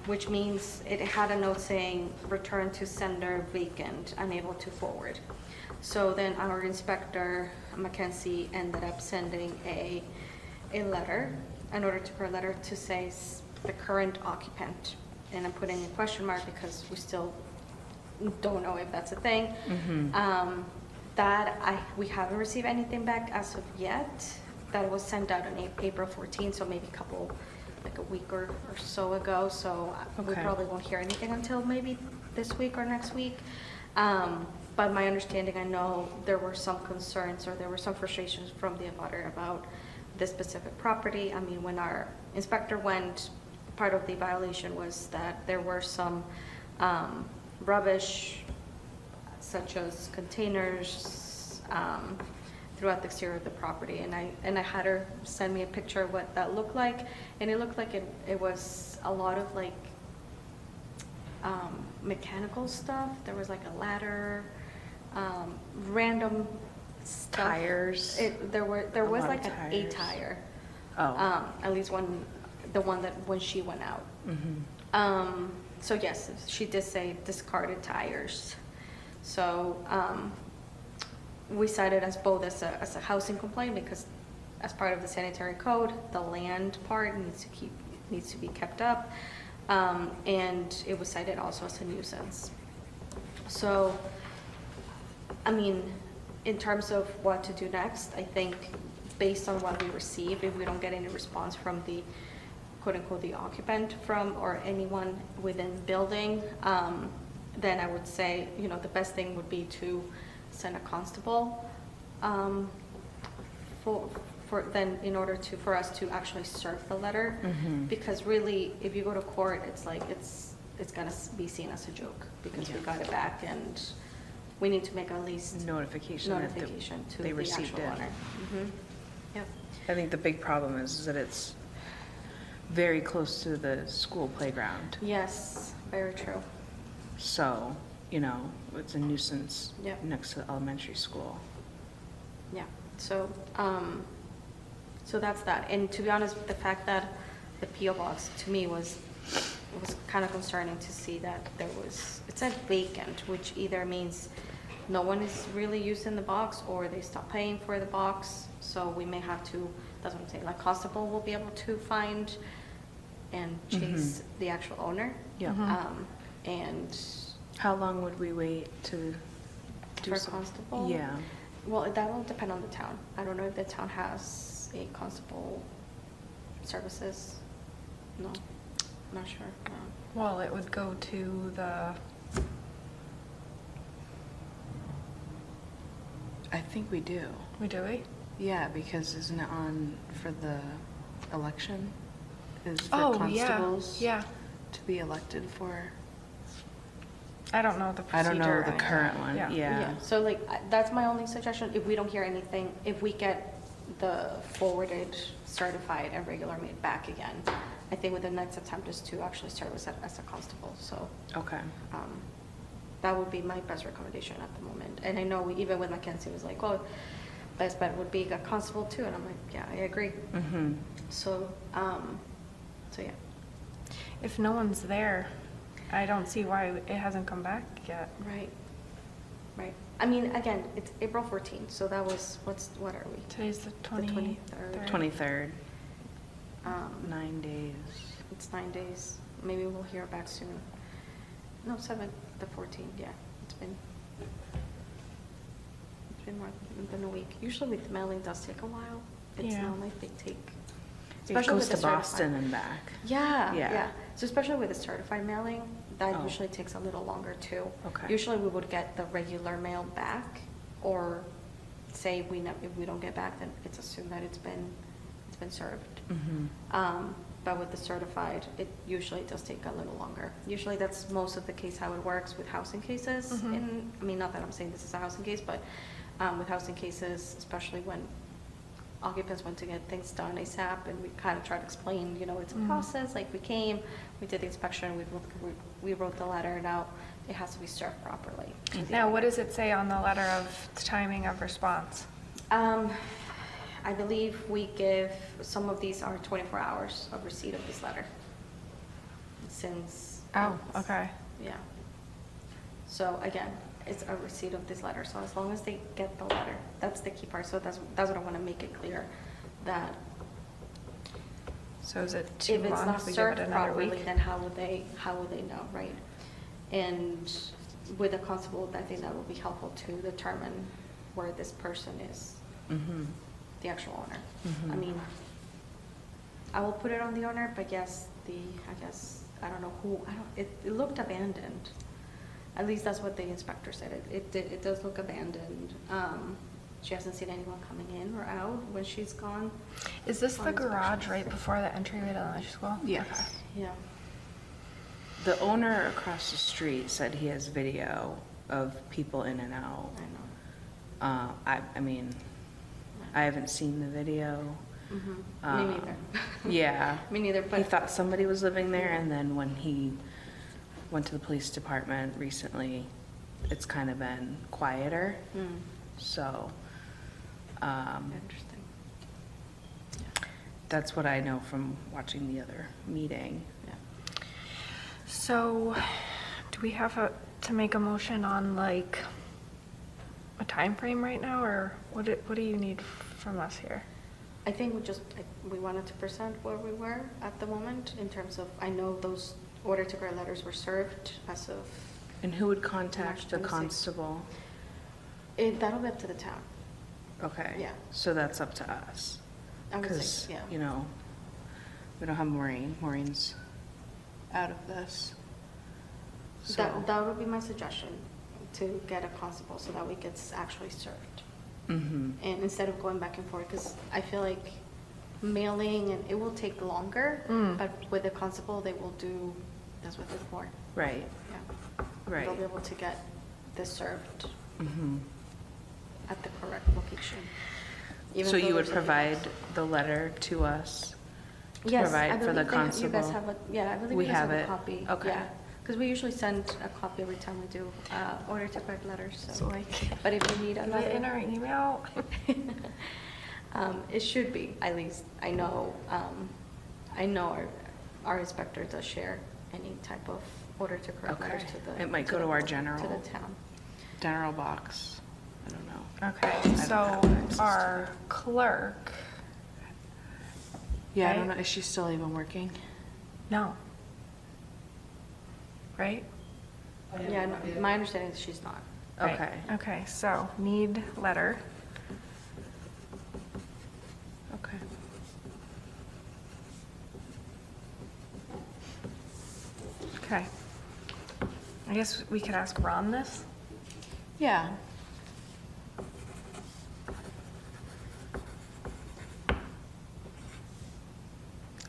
Which means it had a note saying return to sender vacant, unable to forward. So then our inspector, Mackenzie, ended up sending a letter, an order to correct letter to say the current occupant. And I'm putting a question mark because we still don't know if that's a thing. We haven't received anything back as of yet. That was sent out on April 14th, so maybe a week or so ago. So we
Okay.
probably won't hear anything until maybe this week or next week. But my understanding, I know there were some concerns or there were some frustrations from the abutter about this specific property. I mean, when our inspector went, part of the violation was that there were some rubbish, such as containers, throughout the exterior of the property. And I had her send me a picture of what that looked like. And it looked like it was a lot of like mechanical stuff. There was like a ladder, random stuff.
Tires.
There was
lot
like
of
a
tires.
tire.
Oh.
At least the one that when she went out. So yes, she did say discarded tires. So we cited as both as a housing complaint because as part of the sanitary code, the land part needs to be kept up. And it was cited also as a nuisance. So, I mean, in terms of what to do next, I think based on what we received, if we don't get any response from the quote-unquote the occupant or anyone within the building, then I would say, the best thing would be to send a constable for us to actually serve the letter. Because really, if you go to court, it's like it's gonna be seen as a joke because we got it back and we need to make at least
Notification
to
they
the
received
actual
it.
owner. Yep.
I think the big problem is that it's very close to the school playground.
Yes, very true.
So, it's a nuisance
Yep.
next to the elementary school.
Yeah, so that's that. And to be honest, the fact that the PO box to me was kind of concerning to see that it said vacant, which either means no one is really using the box or they stopped paying for the box. So we may have to, that's what I'm saying, like constable will be able to find and chase the actual owner.
Yeah.
And
How long would we wait to do
for
some-
constable?
Yeah.
Well, that will depend on the town. I don't know if the town has a constable services. No, not sure. No.
Well, it would go to the,
I think we do.
do we?
Yeah, because isn't it on for the election? Is for
Oh,
constables
yeah.
to be elected for?
I don't know the
I
procedure.
don't know the current one,
Yeah.
yeah.
So like, that's my only suggestion. If we don't hear anything, if we get the forwarded, certified, and regular mail back again, I think with the next attempt is to actually serve as a constable. So
Okay.
that would be my best recommendation at the moment. And I know even with Mackenzie was like, well, best bet would be a constable too. And I'm like, yeah, I agree. So, yeah.
If no one's there, I don't see why it hasn't come back yet.
Right. I mean, again, it's April 14th, so that was, what are we?
Today's the
23rd.
23rd,
Um,
9 days.
It's 9 days. Maybe we'll hear back soon. No, 7th, the 14th, yeah. It's been more than a week. Usually with mailing does take a while. It's
Yeah.
not like they take,
It
especially
goes
with the
to Boston
certified.
and back.
Yeah,
Yeah.
yeah. So especially with the certified mailing, that
Oh.
usually takes a little longer too.
Okay.
Usually we would get the regular mail back, or say if we don't get back, then it's assumed that it's been served. But with the certified, it usually does take a little longer. Usually that's most of the case how it works with housing cases. I mean, not that I'm saying this is a housing case, but with housing cases, especially when occupants want to get things done ASAP, and we kind of try to explain, it's a process, like we came, we did the inspection, we wrote the letter, now it has to be served properly.
Now, what does it say on the letter of timing of response?
I believe we give, some of these are 24 hours of receipt of this letter. Since.
Oh, okay.
Yeah. So again, it's a receipt of this letter, so as long as they get the letter, that's the key part, so that's what I want to make it clear, that
So is it 2
if it's not
months, we give it
served
another
properly,
week?
then how would they know, right? And with a constable, I think that will be helpful to determine where this person is, the actual owner. I mean, I will put it on the owner, but yes, I don't know who, it looked abandoned. At least that's what the inspector said. It does look abandoned. She hasn't seen anyone coming in or out when she's gone.
Is this the
On
garage
inspections.
right before the entryway to elementary school?
Yes.
Yeah.
The owner across the street said he has video of people in and out.
I know.
I mean, I haven't seen the video.
Me neither.
Yeah.
Me neither,
He
but
thought somebody was living there, and then when he went to the police department recently, it's kind of been quieter. So,
interesting.
that's what I know from watching the other meeting.
Yeah.
So, do we have to make a motion on like a time frame right now, or what do you need from us here?
I think we wanted to present where we were at the moment in terms of, I know those order to grant letters were served as of,
And who would
March
contact the
26th.
constable?
that'll be up to the town.
Okay.
Yeah.
So that's up to us.
I would
Because,
say, yeah.
you know, we don't have Maureen. Maureen's out of this. So,
That would be my suggestion, to get a constable so that way it gets actually served.
mhm.
And instead of going back and forth, because I feel like mailing, and it will take longer, but with a constable, they will do, that's what they're for.
Right,
Yeah.
right.
They'll be able to get this served
Mhm.
at the correct location. Even
So
though
you would
there's a
provide
difference.
the letter to us? To
Yes,
provide
I
for the
believe you guys
constable?
have a, yeah, I believe
We
you guys have
have
a
it?
copy.
Okay.
Because we usually send a copy every time we do order to grant letters,
So
so.
like,
But if you need
is it in
another,
our email?
it should be, at least. I know our inspector does share any type of order to grant letters
Okay.
to the.
It might
to
go
the
to our
board,
general.
To the town.
General box? I don't know.
Okay,
don't
so
have access to
our clerk,
Yeah, I don't
Right?
know. Is she still even working?
no. Right?
Yeah, no, my understanding is she's not.
Right.
Okay.
Okay, so need letter.
Okay.
Okay. I guess we could ask Ron this?
Yeah.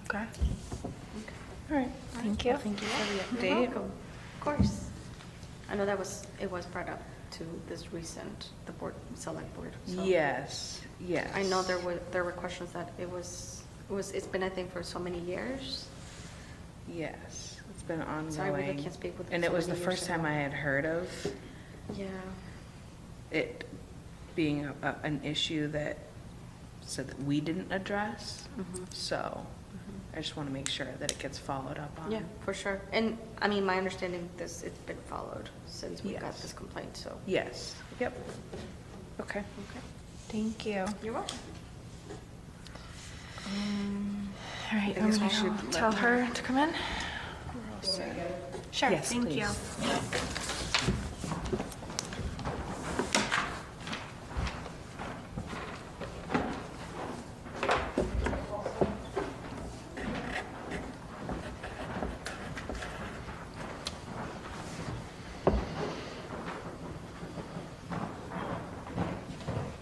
Okay.
All right.
Thank you.
Thank you for the
You're
update.
welcome.
Of course. I know it was brought up to this recent, the select board. So
Yes, yes.
I know there were questions that it's been, I think, for so many years.
Yes, it's been ongoing.
So I really can't speak with
And
so
it was the
many years
first time
ago.
I had heard of
Yeah.
it being an issue that said that we didn't address.
Mhm.
So I just want to make sure that it gets followed up on.
Yeah, for sure. And, I mean, my understanding, it's been followed since we got
Yes.
this complaint, so.
Yes, yep. Okay.
Okay.
Thank you.
You're welcome.
All right,
I
I'm
guess we
gonna
should let
tell her to come in.
We're all set.
Sure,
Yes,
thank you.
please.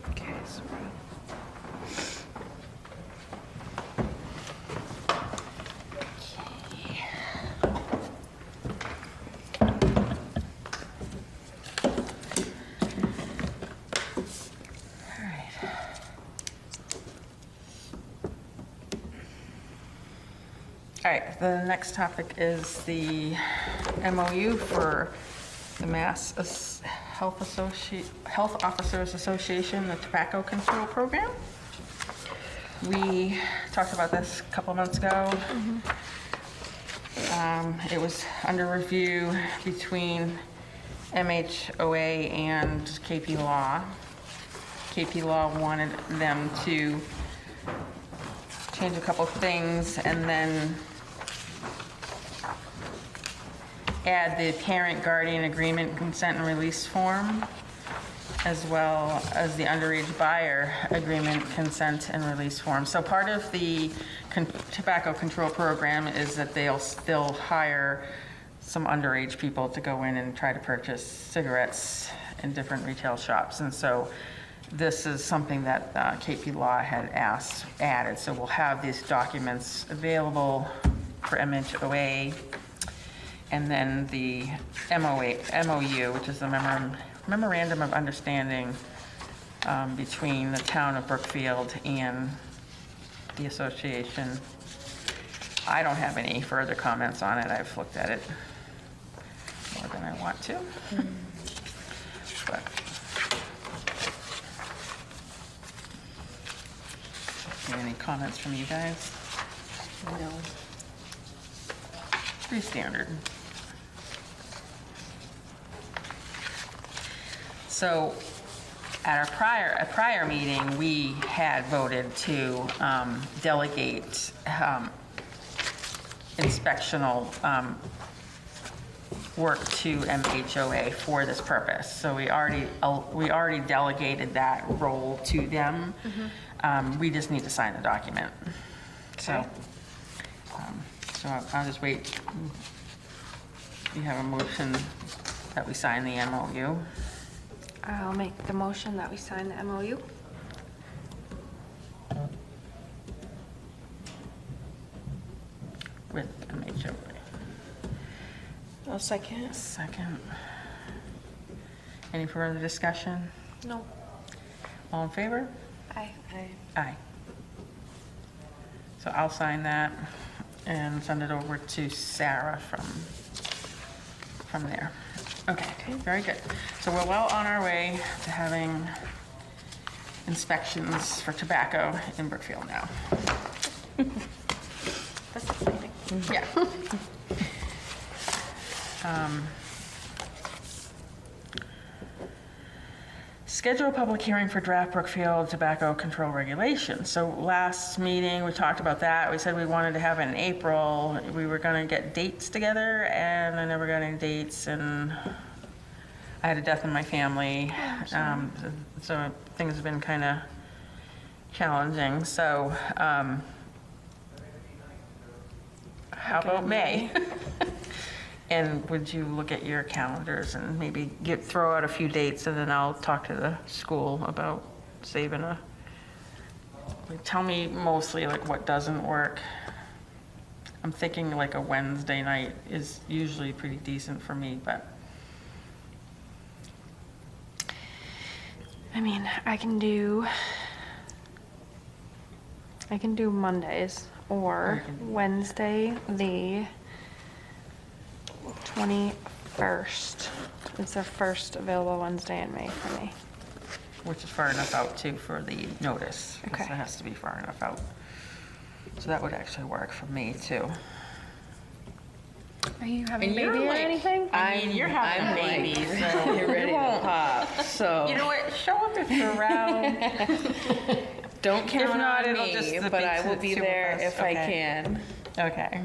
Okay, so we're- All right.
All right, the next topic is the MOU for the Health Officers Association, the Tobacco Control Program. We talked about this a couple months ago. It was under review between MHOA and KP Law. KP Law wanted them to change a couple things and then add the parent guardian agreement consent and release form, as well as the underage buyer agreement consent and release form. So part of the tobacco control program is that they'll still hire some underage people to go in and try to purchase cigarettes in different retail shops. And so this is something that KP Law had added. So we'll have these documents available for MHOA. And then the MOU, which is the Memorandum of Understanding between the town of Brookfield and the association. I don't have any further comments on it. I've looked at it more than I want to. But any comments from you guys?
No.
Pretty standard. So at our prior meeting, we had voted to delegate inspectional work to MHOA for this purpose. So we already delegated that role to them. We just need to sign the document. So, so I'll just wait. We have a motion that we sign the MOU.
I'll make the motion that we sign the MOU.
With MHOA.
I'll second.
Second. Any further discussion?
No.
All in favor?
Aye.
Aye. So I'll sign that and send it over to Sarah from there. Okay, very good. So we're well on our way to having inspections for tobacco in Brookfield now.
That's exciting.
Yeah. Schedule a public hearing for draft Brookfield tobacco control regulations. So last meeting, we talked about that. We said we wanted to have it in April. We were gonna get dates together, and I never got any dates, and I had a death in my family. So things have been kind of challenging. So how about May? And would you look at your calendars and maybe throw out a few dates, and then I'll talk to the school about saving tell me mostly like what doesn't work. I'm thinking like a Wednesday night is usually pretty decent for me, but.
I mean, I can do Mondays or Wednesday, the 21st. It's the first available Wednesday in May for me.
Which is far enough out too for the notice. 'Cause
Okay.
it has to be far enough out. So that would actually work for me too.
Are you having a
And
baby
you're
or
like-
anything?
I mean, you're having a baby, so
You're ready
you
to
won't-
pop, so.
You know what, show up if you're around.
Don't count
If not,
on
it'll
me,
just
but
be
I will
the
be
two of
there
us.
if I
Okay.
can.
Okay,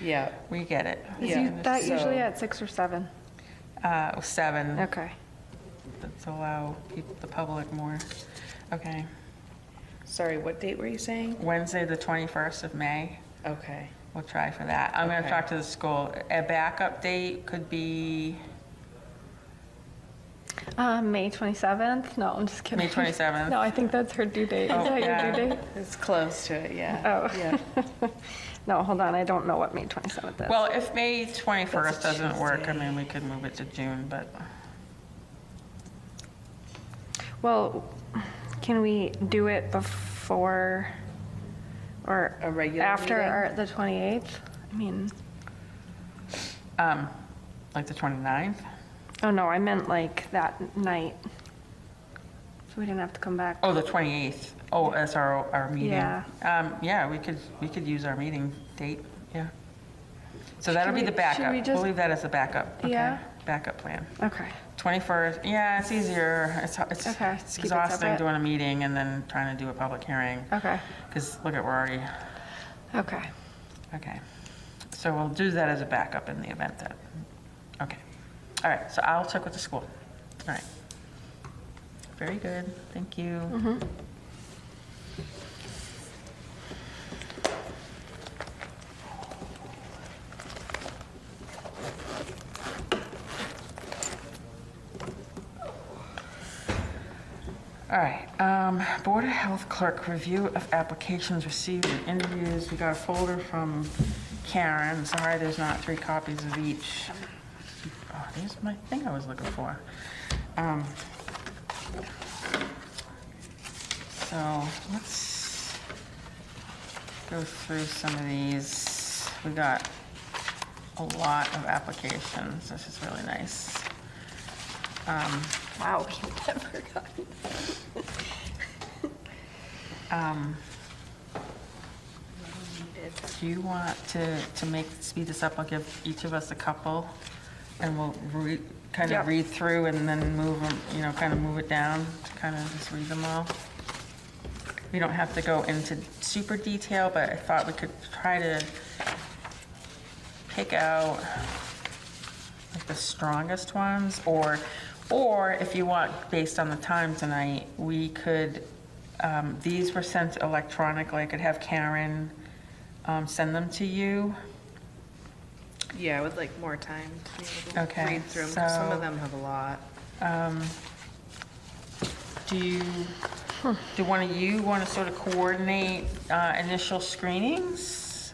Yeah.
we get it.
Is that
so-
usually at 6 or 7?
7.
Okay.
Let's allow people, the public more. Okay.
Sorry, what date were you saying?
Wednesday, the 21st of May.
Okay.
We'll try for that. I'm going to
Okay.
talk to the school. A backup date could be
May 27th? No, I'm just kidding.
May 27th.
No, I think that's her due date. Is
Oh,
that
yeah.
your due date?
It's close to it, yeah.
Oh.
Yeah.
No, hold on. I don't know what May 27th is.
Well, if May 21st
That's a
doesn't work, I
Tuesday.
mean, we could move it to June, but
Well, can we do it before or
A regular
after
meeting?
the 28th? I mean,
like the 29th?
oh no, I meant like that night. So we didn't have to come back.
Oh, the 28th. Oh, that's our meeting.
Yeah.
Yeah, we could use our meeting date, yeah. So that'll be
we-
the
should
backup.
we
We'll
just-
leave that as a backup. Okay.
Yeah.
Backup plan.
Okay.
21st, yeah, it's easier. It's
Okay,
it's
keep it
exhausting
separate.
doing a meeting and then trying to do a public hearing.
Okay.
Because look at, we're already,
Okay.
okay. So we'll do that as a backup in the event that, okay. All right, so I'll check with the school. All right. Very good, thank you. All right, Board of Health Clerk, review of applications received and interviews. We got a folder from Karen. Sorry, there's not 3 copies of each. Oh, there's my thing I was looking for. So let's go through some of these. We got a lot of applications. This is really nice.
Wow, we never gotten.
Do you want to speed this up? I'll give each of us a couple, and we'll kind of read through and then move them, kind of move it down to kind of just read them all. We don't have to go into super detail, but I thought we could try to pick out like the strongest ones, or if you want, based on the time tonight, we could, these were sent electronically. I could have Karen send them to you.
Yeah, I would like more time to be able to
Okay,
read through them, 'cause some
so-
of them have a lot.
Do one of you want to sort of coordinate initial screenings?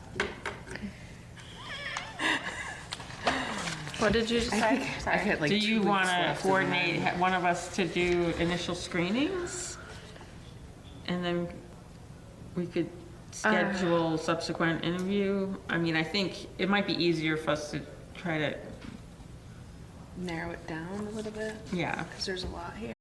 What did you just say?
I had like
Do
2
you
weeks
want to
left in
coordinate
mine.
one of us to do initial screenings? And then we could schedule subsequent interview? I mean, I think it might be easier for us to try to,
Narrow it down a little bit,
yeah.
because there's a lot here.